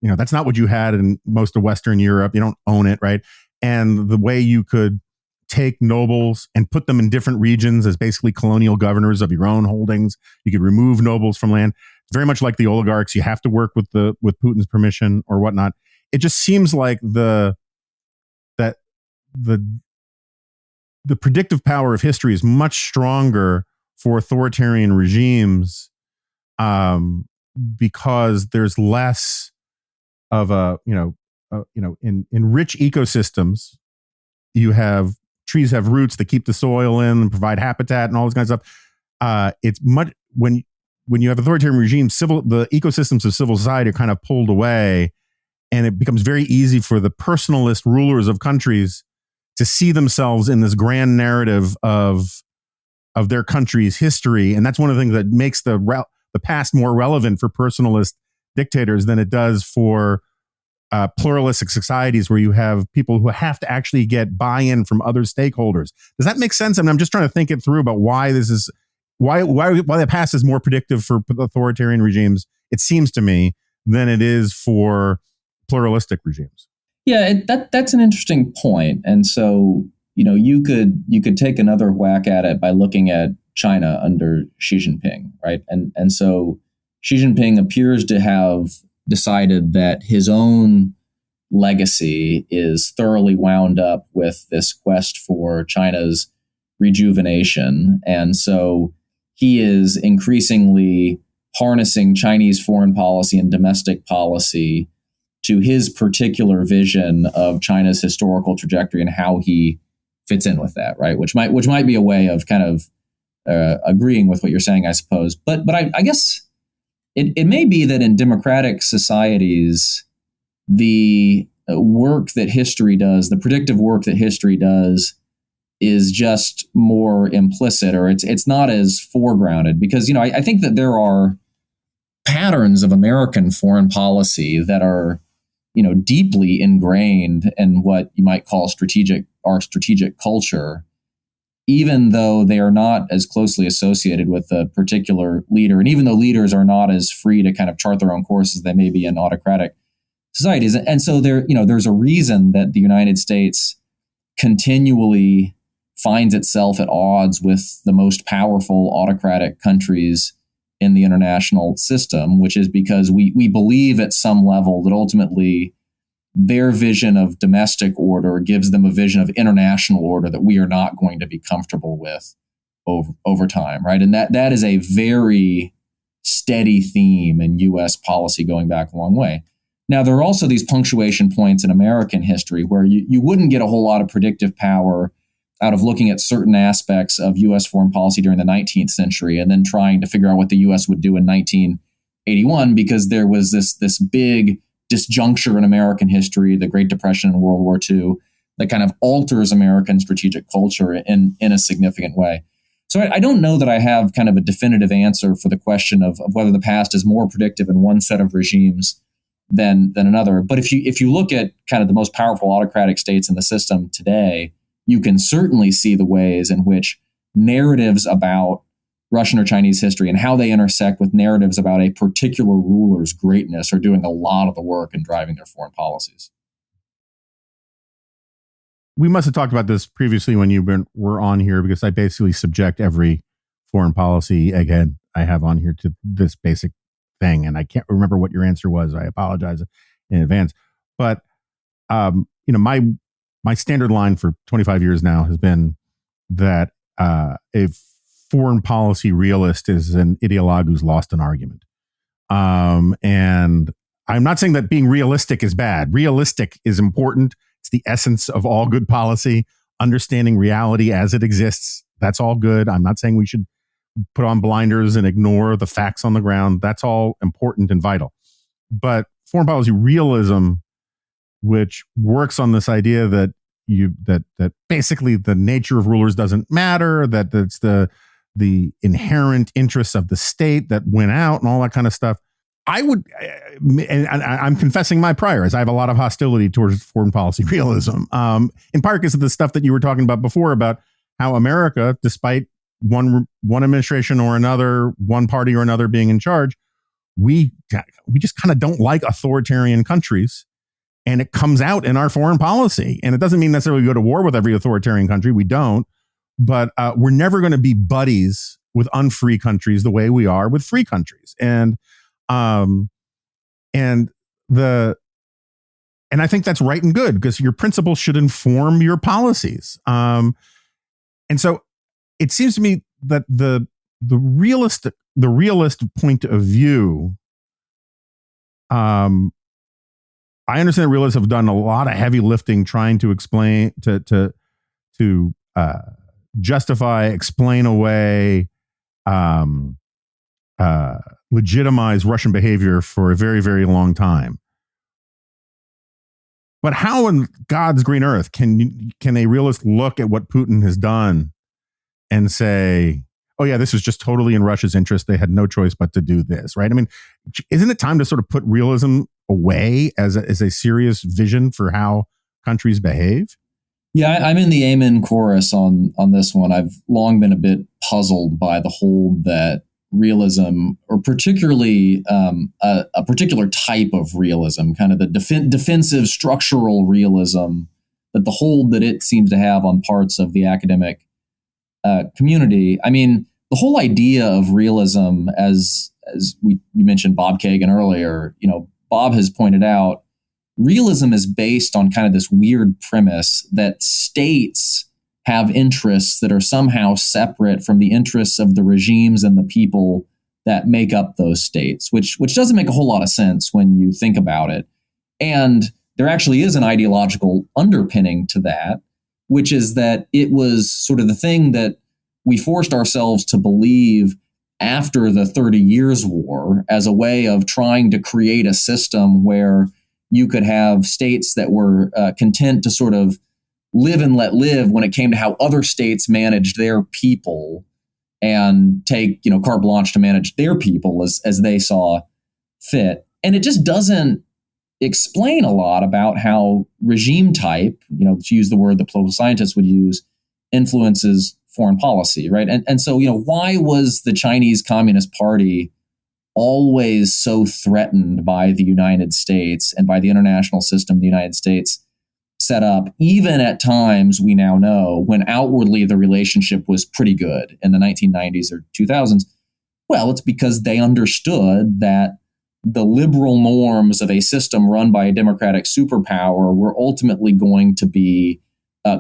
That's not what you had in most of Western Europe. You don't own it, right? And the way you could take nobles and put them in different regions as basically colonial governors of your own holdings. You could remove nobles from land. It's very much like the oligarchs. You have to work with Putin's permission or whatnot. It just seems like the the predictive power of history is much stronger for authoritarian regimes, because there's less of in rich ecosystems, you have trees have roots that keep the soil in and provide habitat and all this kind of stuff. It's much when you have authoritarian regimes, the ecosystems of civil society are kind of pulled away, and it becomes very easy for the personalist rulers of countries to see themselves in this grand narrative of their country's history. And that's one of the things that makes the past more relevant for personalist dictators than it does for pluralistic societies where you have people who have to actually get buy-in from other stakeholders. Does that make sense? I mean, I'm just trying to think it through about why the past is more predictive for authoritarian regimes, it seems to me, than it is for pluralistic regimes. Yeah, that's an interesting point. And so, you could take another whack at it by looking at China under Xi Jinping, right? And so Xi Jinping appears to have decided that his own legacy is thoroughly wound up with this quest for China's rejuvenation. And so he is increasingly harnessing Chinese foreign policy and domestic policy to his particular vision of China's historical trajectory and how he fits in with that, right? Which might be a way of kind of agreeing with what you're saying, I suppose. But I guess it may be that in democratic societies, the work that history does, the predictive work that history does, is just more implicit, or it's not as foregrounded, because I think that there are patterns of American foreign policy that are deeply ingrained in what you might call our strategic culture, even though they are not as closely associated with a particular leader, and even though leaders are not as free to kind of chart their own course as they may be in autocratic societies. And so there's a reason that the United States continually finds itself at odds with the most powerful autocratic countries in the international system, which is because we believe at some level that ultimately their vision of domestic order gives them a vision of international order that we are not going to be comfortable with over time, right? And that is a very steady theme in U.S. policy going back a long way. Now, there are also these punctuation points in American history where you wouldn't get a whole lot of predictive power out of looking at certain aspects of U.S. foreign policy during the 19th century and then trying to figure out what the U.S. would do in 1981, because there was this big disjuncture in American history, the Great Depression and World War II, that kind of alters American strategic culture in a significant way. So I don't know that I have kind of a definitive answer for the question of whether the past is more predictive in one set of regimes than another. But if you look at kind of the most powerful autocratic states in the system today, you can certainly see the ways in which narratives about Russian or Chinese history and how they intersect with narratives about a particular ruler's greatness are doing a lot of the work in driving their foreign policies. We must have talked about this previously when you were on here, because I basically subject every foreign policy egghead I have on here to this basic thing. And I can't remember what your answer was. I apologize in advance. But, my standard line for 25 years now has been that a foreign policy realist is an ideologue who's lost an argument. And I'm not saying that being realistic is bad. Realistic is important. It's the essence of all good policy. Understanding reality as it exists, that's all good. I'm not saying we should put on blinders and ignore the facts on the ground. That's all important and vital. But foreign policy realism, which works on this idea that that basically the nature of rulers doesn't matter, that it's the inherent interests of the state that win out and all that kind of stuff. And I'm confessing my priors. I have a lot of hostility towards foreign policy realism, in part because of the stuff that you were talking about before about how America, despite one administration or another, one party or another being in charge, we just kind of don't like authoritarian countries. And it comes out in our foreign policy. And it doesn't mean necessarily we go to war with every authoritarian country. We don't. But we're never going to be buddies with unfree countries the way we are with free countries. And I think that's right and good, because your principles should inform your policies. And so it seems to me that the realist point of view, I understand realists have done a lot of heavy lifting trying to explain to justify, explain away, legitimize Russian behavior for a very, very long time. But how in God's green earth can a realist look at what Putin has done and say, oh yeah, this was just totally in Russia's interest. They had no choice but to do this, right? I mean, isn't it time to sort of put realism away as a serious vision for how countries behave? Yeah, I'm in the amen chorus on this one. I've long been a bit puzzled by the hold that realism, or particularly a particular type of realism, kind of the defensive structural realism, that the hold that it seems to have on parts of the academic community. I mean, the whole idea of realism, as you mentioned Bob Kagan earlier, Bob has pointed out, realism is based on kind of this weird premise that states have interests that are somehow separate from the interests of the regimes and the people that make up those states, which doesn't make a whole lot of sense when you think about it. And there actually is an ideological underpinning to that, which is that it was sort of the thing that we forced ourselves to believe after the 30 Years' War as a way of trying to create a system where you could have states that were content to sort of live and let live when it came to how other states managed their people, and take, carte blanche to manage their people as they saw fit. And it just doesn't explain a lot about how regime type, to use the word that political scientists would use, influences foreign policy, right? And so, why was the Chinese Communist Party always so threatened by the United States and by the international system the United States set up, even at times we now know when outwardly the relationship was pretty good in the 1990s or 2000s? Well, it's because they understood that the liberal norms of a system run by a democratic superpower were ultimately going to be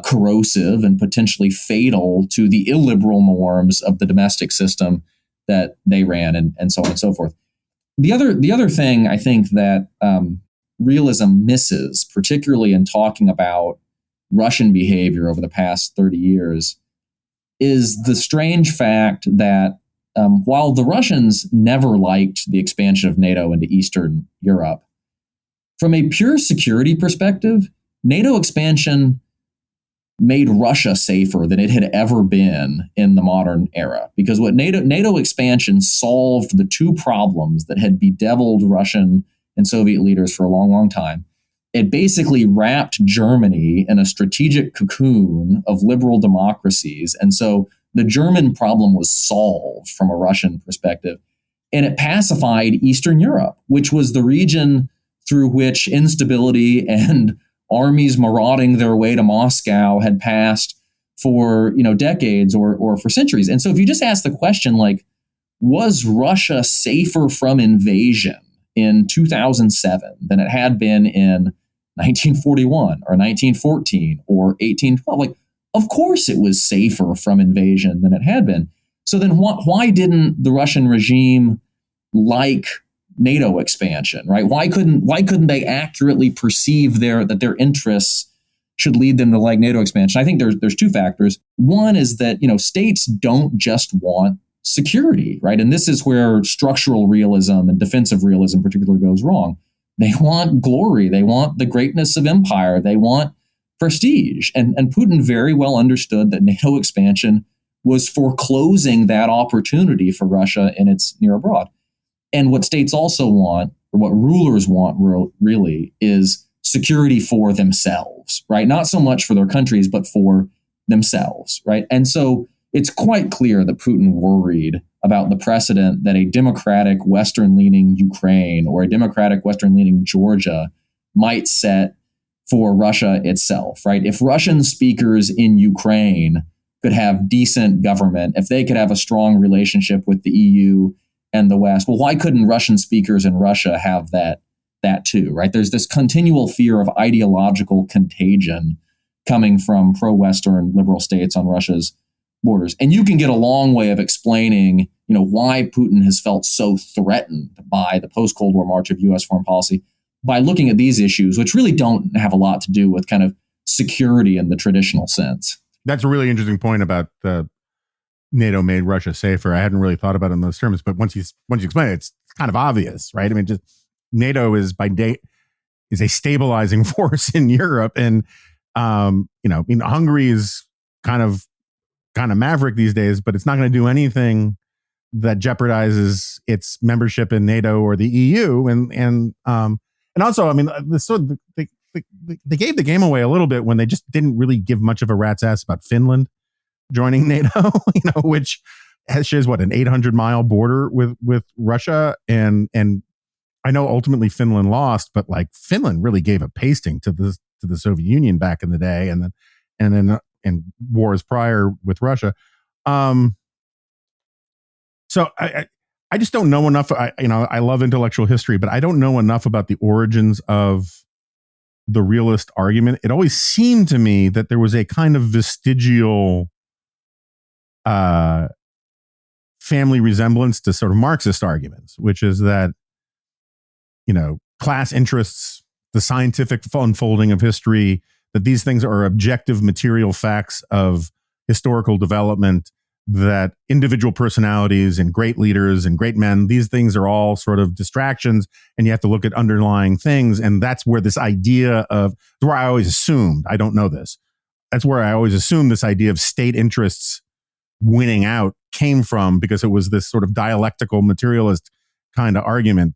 corrosive and potentially fatal to the illiberal norms of the domestic system that they ran, and so on and so forth. The other thing I think that realism misses, particularly in talking about Russian behavior over the past 30 years, is the strange fact that while the Russians never liked the expansion of NATO into Eastern Europe, from a pure security perspective, NATO expansion made Russia safer than it had ever been in the modern era. Because what NATO expansion solved the two problems that had bedeviled Russian and Soviet leaders for a long, long time. It basically wrapped Germany in a strategic cocoon of liberal democracies. And so the German problem was solved from a Russian perspective. And it pacified Eastern Europe, which was the region through which instability and armies marauding their way to Moscow had passed for decades or for centuries. And so if you just ask the question, like, was Russia safer from invasion in 2007 than it had been in 1941 or 1914 or 1812? Like, of course it was safer from invasion than it had been. So then why didn't the Russian regime like NATO expansion, right? Why couldn't they accurately perceive that their interests should lead them to like NATO expansion? I think there's two factors. One is that, states don't just want security, right? And this is where structural realism and defensive realism particularly goes wrong. They want glory. They want the greatness of empire. They want prestige. And Putin very well understood that NATO expansion was foreclosing that opportunity for Russia in its near abroad. And what states also want, or what rulers want really, is security for themselves, right? Not so much for their countries, but for themselves, right? And so it's quite clear that Putin worried about the precedent that a democratic Western-leaning Ukraine or a democratic Western-leaning Georgia might set for Russia itself, right? If Russian speakers in Ukraine could have decent government, if they could have a strong relationship with the EU and the West, well, why couldn't Russian speakers in Russia have that too, right? There's this continual fear of ideological contagion coming from pro-Western liberal states on Russia's borders. And you can get a long way of explaining, why Putin has felt so threatened by the post-Cold War march of U.S. foreign policy by looking at these issues, which really don't have a lot to do with kind of security in the traditional sense. That's a really interesting point about the NATO made Russia safer. I hadn't really thought about it in those terms, but once you explain it, it's kind of obvious, right? I mean, just NATO is is a stabilizing force in Europe, and Hungary is kind of maverick these days, but it's not going to do anything that jeopardizes its membership in NATO or the EU, and also, I mean, they gave the game away a little bit when they just didn't really give much of a rat's ass about Finland joining NATO, which shares an 800-mile border with Russia, and I know ultimately Finland lost, but like Finland really gave a pasting to the Soviet Union back in the day, and then wars prior with Russia. So I just don't know enough. I love intellectual history, but I don't know enough about the origins of the realist argument. It always seemed to me that there was a kind of vestigial family resemblance to sort of Marxist arguments, which is that, class interests, the scientific unfolding of history, that these things are objective material facts of historical development, that individual personalities and great leaders and great men, these things are all sort of distractions, and you have to look at underlying things. And that's where this idea of, where I always assumed, I don't know this, that's where I always assumed this idea of state interests winning out came from, because it was this sort of dialectical materialist kind of argument.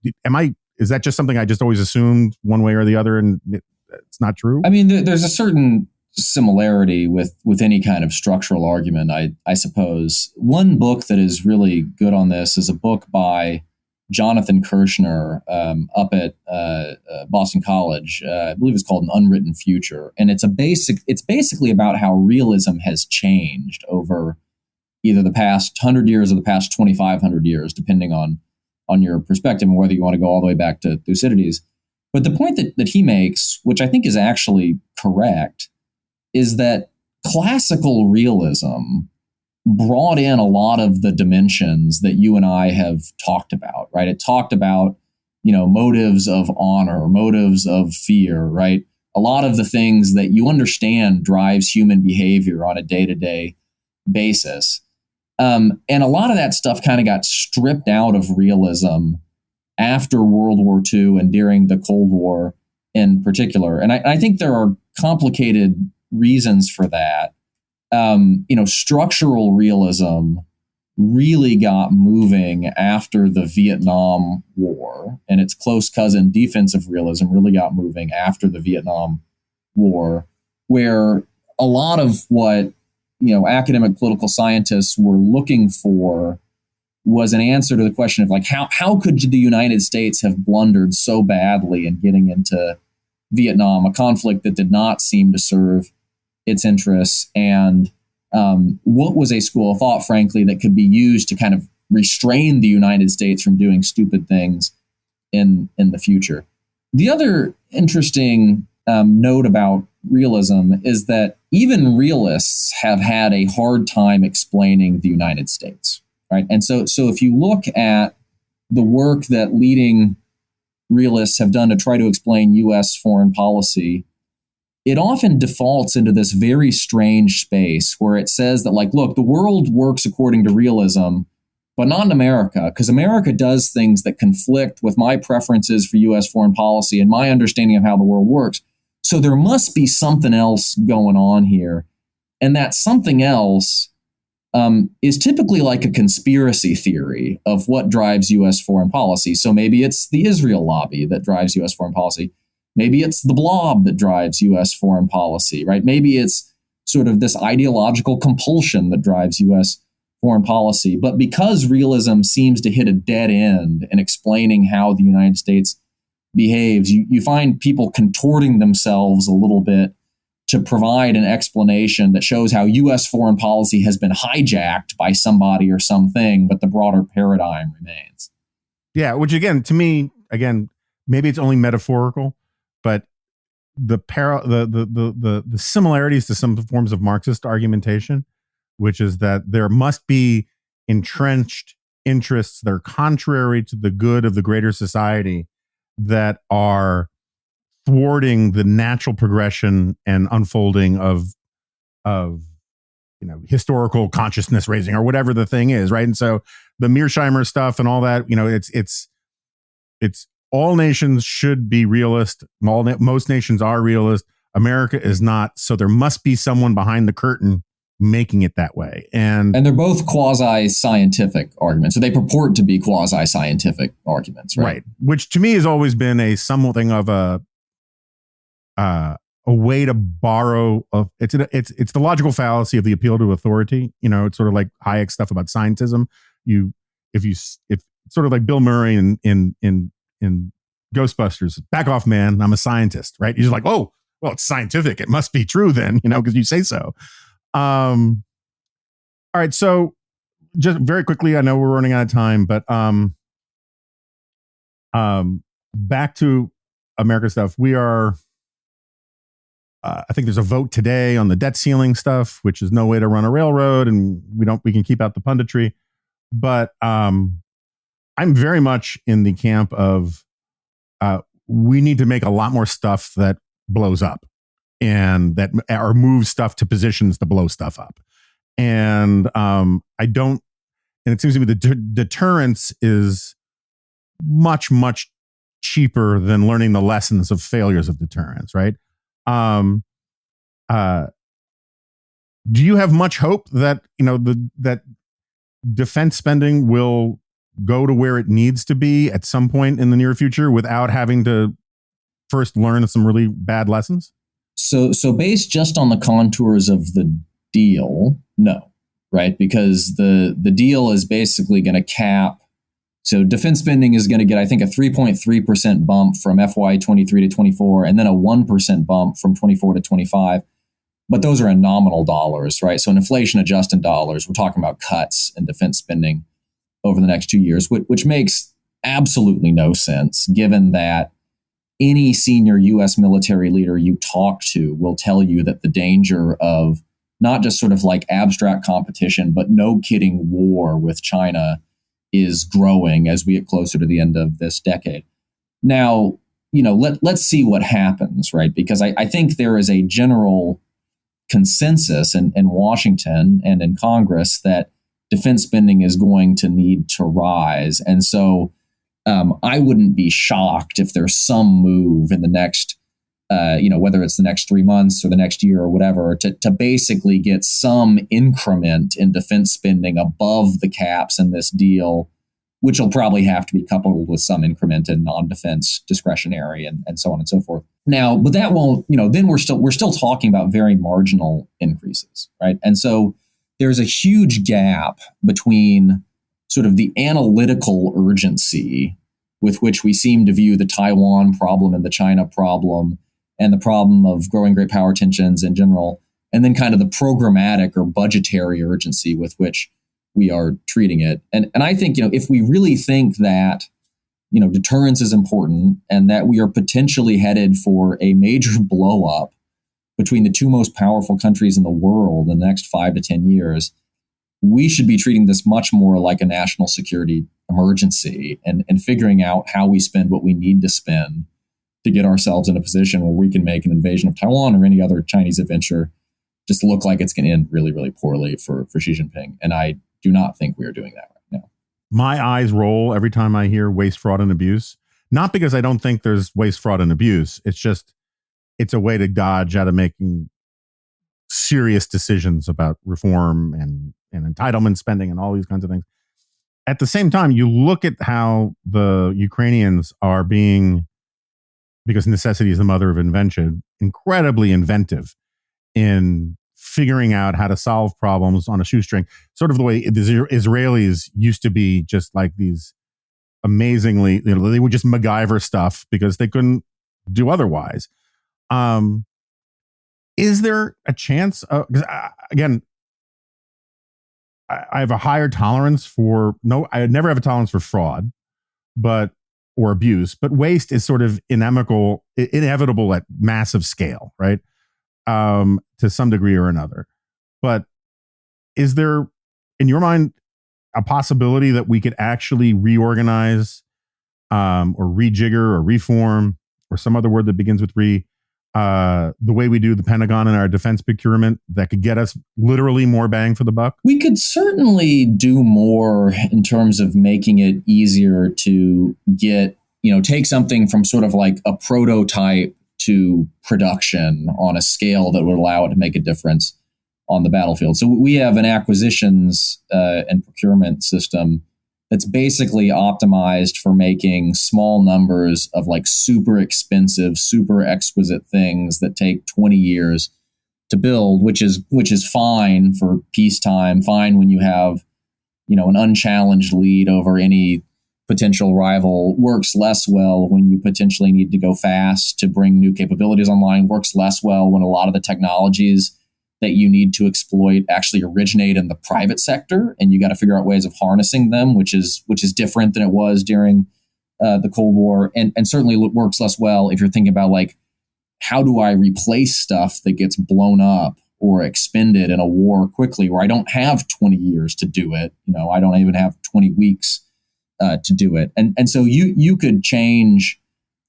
Is that just something I just always assumed one way or the other, and it's not true? I mean, there's a certain similarity with any kind of structural argument, I suppose. One book that is really good on this is a book by Jonathan Kirshner up at Boston College. I believe it's called An Unwritten Future. And it's basically about how realism has changed over either the past 100 years or the past 2,500 years, depending on your perspective and whether you want to go all the way back to Thucydides. But the point that he makes, which I think is actually correct, is that classical realism brought in a lot of the dimensions that you and I have talked about, right? It talked about, motives of honor, motives of fear, right? A lot of the things that you understand drives human behavior on a day-to-day basis. And a lot of that stuff kind of got stripped out of realism after World War II and during the Cold War in particular. And I think there are complicated reasons for that. Structural realism really got moving after the Vietnam War, and its close cousin, defensive realism, really got moving after the Vietnam War, where a lot of what academic political scientists were looking for was an answer to the question of like, how could the United States have blundered so badly in getting into Vietnam, a conflict that did not seem to serve its interests, and what was a school of thought, frankly, that could be used to kind of restrain the United States from doing stupid things in the future. The other interesting note about realism is that even realists have had a hard time explaining the United States, right? And so if you look at the work that leading realists have done to try to explain U.S. foreign policy, it often defaults into this very strange space where it says that, like, look, the world works according to realism, but not in America, because America does things that conflict with my preferences for U.S. foreign policy and my understanding of how the world works. So there must be something else going on here. And that something else is typically like a conspiracy theory of what drives U.S. foreign policy. So maybe it's the Israel lobby that drives U.S. foreign policy. Maybe it's the blob that drives U.S. foreign policy, right? Maybe it's sort of this ideological compulsion that drives U.S. foreign policy. But because realism seems to hit a dead end in explaining how the United States behaves, you find people contorting themselves a little bit to provide an explanation that shows how U.S. foreign policy has been hijacked by somebody or something, but the broader paradigm remains. Yeah, which again, to me, maybe it's only metaphorical, but the similarities to some forms of Marxist argumentation which is that there must be entrenched interests that are contrary to the good of the greater society that are thwarting the natural progression and unfolding of historical consciousness raising or whatever the thing is, right? And so the Mearsheimer stuff and all that, it's all nations should be realist. Most nations are realist. America is not. So there must be someone behind the curtain making it that way. And they're both quasi-scientific arguments. So they purport to be quasi-scientific arguments, right? Which to me has always been something of a way to borrow it's the logical fallacy of the appeal to authority. It's sort of like Hayek's stuff about scientism. If sort of like Bill Murray in Ghostbusters, back off, man, I'm a scientist, right? He's like, oh, well, it's scientific, it must be true then, because you say so. All right, so just very quickly, I know we're running out of time, but back to America stuff. We are I think there's a vote today on the debt ceiling stuff, which is no way to run a railroad, and we can keep out the punditry. But I'm very much in the camp of we need to make a lot more stuff that blows up and that or move stuff to positions to blow stuff up. And and it seems to me the deterrence is much, much cheaper than learning the lessons of failures of deterrence, right? Do you have much hope that that defense spending will go to where it needs to be at some point in the near future without having to first learn some really bad lessons? So based just on the contours of the deal, no, right? Because the deal is basically going to cap. So defense spending is going to get, I think, a 3.3% bump from FY 23 to 24, and then a 1% bump from 24 to 25. But those are in nominal dollars, right? So in inflation adjusted dollars, we're talking about cuts in defense spending over the next 2 years, which makes absolutely no sense, given that any senior U.S. military leader you talk to will tell you that the danger of not just sort of like abstract competition, but no kidding war with China is growing as we get closer to the end of this decade. Now, let's see what happens, right? Because I think there is a general consensus in Washington and in Congress that defense spending is going to need to rise. And so I wouldn't be shocked if there's some move in the next, whether it's the next 3 months or the next year or whatever, to basically get some increment in defense spending above the caps in this deal, which will probably have to be coupled with some increment in non-defense discretionary and so on and so forth. Now, but that won't, then we're still talking about very marginal increases, right? And so there's a huge gap between sort of the analytical urgency with which we seem to view the Taiwan problem and the China problem and the problem of growing great power tensions in general, and then kind of the programmatic or budgetary urgency with which we are treating it. And I think, if we really think that, deterrence is important and that we are potentially headed for a major blow up between the two most powerful countries in the world in the next 5 to 10 years, we should be treating this much more like a national security emergency and figuring out how we spend what we need to spend to get ourselves in a position where we can make an invasion of Taiwan or any other Chinese adventure just look like it's going to end really, really poorly for Xi Jinping. And I do not think we are doing that right now. My eyes roll every time I hear waste, fraud, and abuse. Not because I don't think there's waste, fraud, and abuse. It's just, it's a way to dodge out of making serious decisions about reform and entitlement spending and all these kinds of things. At the same time, you look at how the Ukrainians are being, because necessity is the mother of invention, incredibly inventive in figuring out how to solve problems on a shoestring, sort of the way the Israelis used to be, just like these amazingly, they would just MacGyver stuff because they couldn't do otherwise. Is there a chance? Because again, I have a higher tolerance for I never have a tolerance for fraud, or abuse, but waste is sort of inevitable at massive scale, right? To some degree or another. But is there, in your mind, a possibility that we could actually reorganize or rejigger or reform or some other word that begins with the way we do the Pentagon and our defense procurement that could get us literally more bang for the buck? We could certainly do more in terms of making it easier to get, take something from sort of like a prototype to production on a scale that would allow it to make a difference on the battlefield. So we have an acquisitions and procurement system that's basically optimized for making small numbers of like super expensive, super exquisite things that take 20 years to build, which is fine for peacetime, fine when you have, an unchallenged lead over any potential rival, works less well when you potentially need to go fast to bring new capabilities online, works less well when a lot of the technologies that you need to exploit actually originate in the private sector, and you got to figure out ways of harnessing them, which is different than it was during the Cold War, and certainly works less well if you're thinking about like, how do I replace stuff that gets blown up or expended in a war quickly, where I don't have 20 years to do it. I don't even have 20 weeks to do it, and so you could change,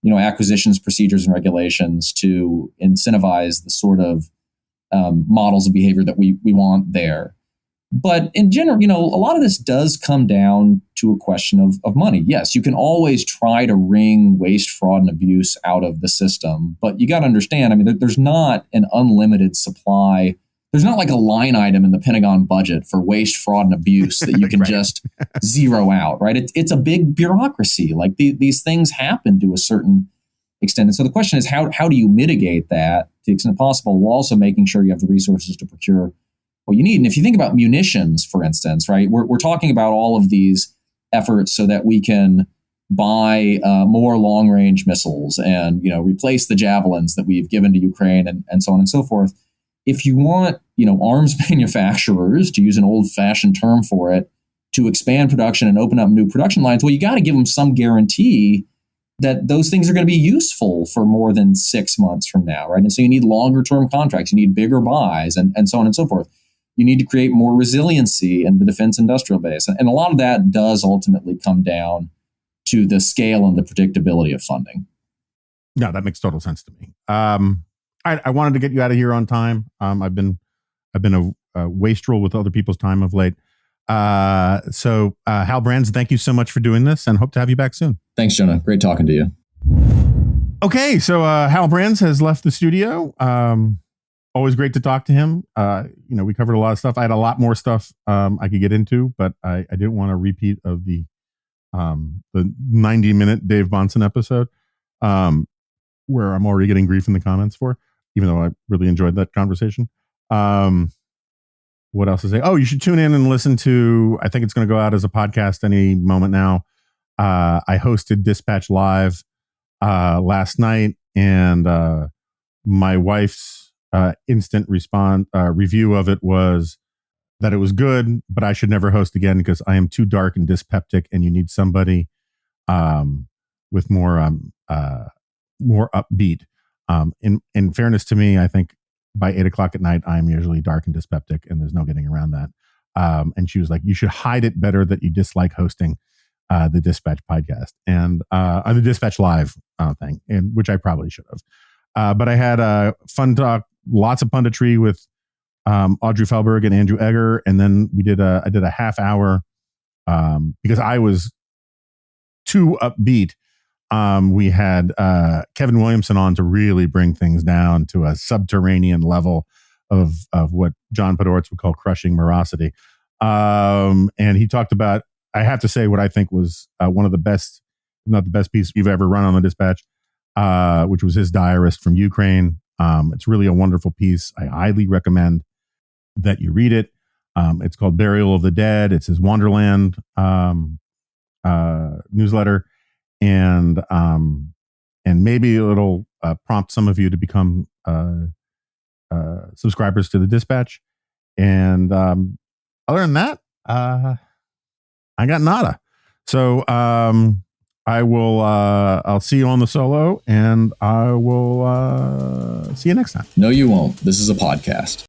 acquisitions procedures and regulations to incentivize the sort of models of behavior that we want there. But in general, a lot of this does come down to a question of money. Yes, you can always try to wring waste, fraud, and abuse out of the system, but you got to understand, there's not an unlimited supply. There's not like a line item in the Pentagon budget for waste, fraud, and abuse that you can right. just zero out, right? It's a big bureaucracy. Like these things happen to a certain extent. And so the question is, how do you mitigate that to the extent possible, while also making sure you have the resources to procure what you need? And if you think about munitions, for instance, right, we're talking about all of these efforts so that we can buy more long-range missiles and replace the javelins that we've given to Ukraine and so on and so forth. If you want arms manufacturers, to use an old-fashioned term for it, to expand production and open up new production lines, well, you got to give them some guarantee that those things are going to be useful for more than 6 months from now, right? And so you need longer term contracts, you need bigger buys, and so on and so forth. You need to create more resiliency in the defense industrial base. And a lot of that does ultimately come down to the scale and the predictability of funding. No, that makes total sense to me. I wanted to get you out of here on time. I've been a wastrel with other people's time of late. So Hal Brands, thank you so much for doing this, and hope to have you back soon. Thanks, Jonah. Great talking to you. Okay, so Hal Brands has left the studio. Always great to talk to him. We covered a lot of stuff. I had a lot more stuff I could get into, but I didn't want a repeat of the 90-minute Dave Bonson episode, where I'm already getting grief in the comments for, even though I really enjoyed that conversation. What else to say? Oh, you should tune in and listen to, I think it's going to go out as a podcast any moment now. I hosted Dispatch Live last night, and my wife's instant review of it was that it was good, but I should never host again because I am too dark and dyspeptic, and you need somebody with more upbeat. In fairness to me, I think by 8 o'clock at night, I'm usually dark and dyspeptic, and there's no getting around that. And she was like, you should hide it better that you dislike hosting the Dispatch podcast and the Dispatch Live thing, and which I probably should have. But I had a fun talk, lots of punditry with Audrey Felberg and Andrew Egger, and then I did a half hour because I was too upbeat. We had Kevin Williamson on to really bring things down to a subterranean level of what John Podhoretz would call crushing morosity. And he talked about, I have to say, what I think was one of the best, if not the best piece you've ever run on the Dispatch, which was his diarist from Ukraine. It's really a wonderful piece. I highly recommend that you read it. It's called Burial of the Dead. It's his Wonderland newsletter. And maybe it'll prompt some of you to become subscribers to the Dispatch. And other than that, I got nada. So I'll see you on the solo, and I will see you next time. No, you won't. This is a podcast.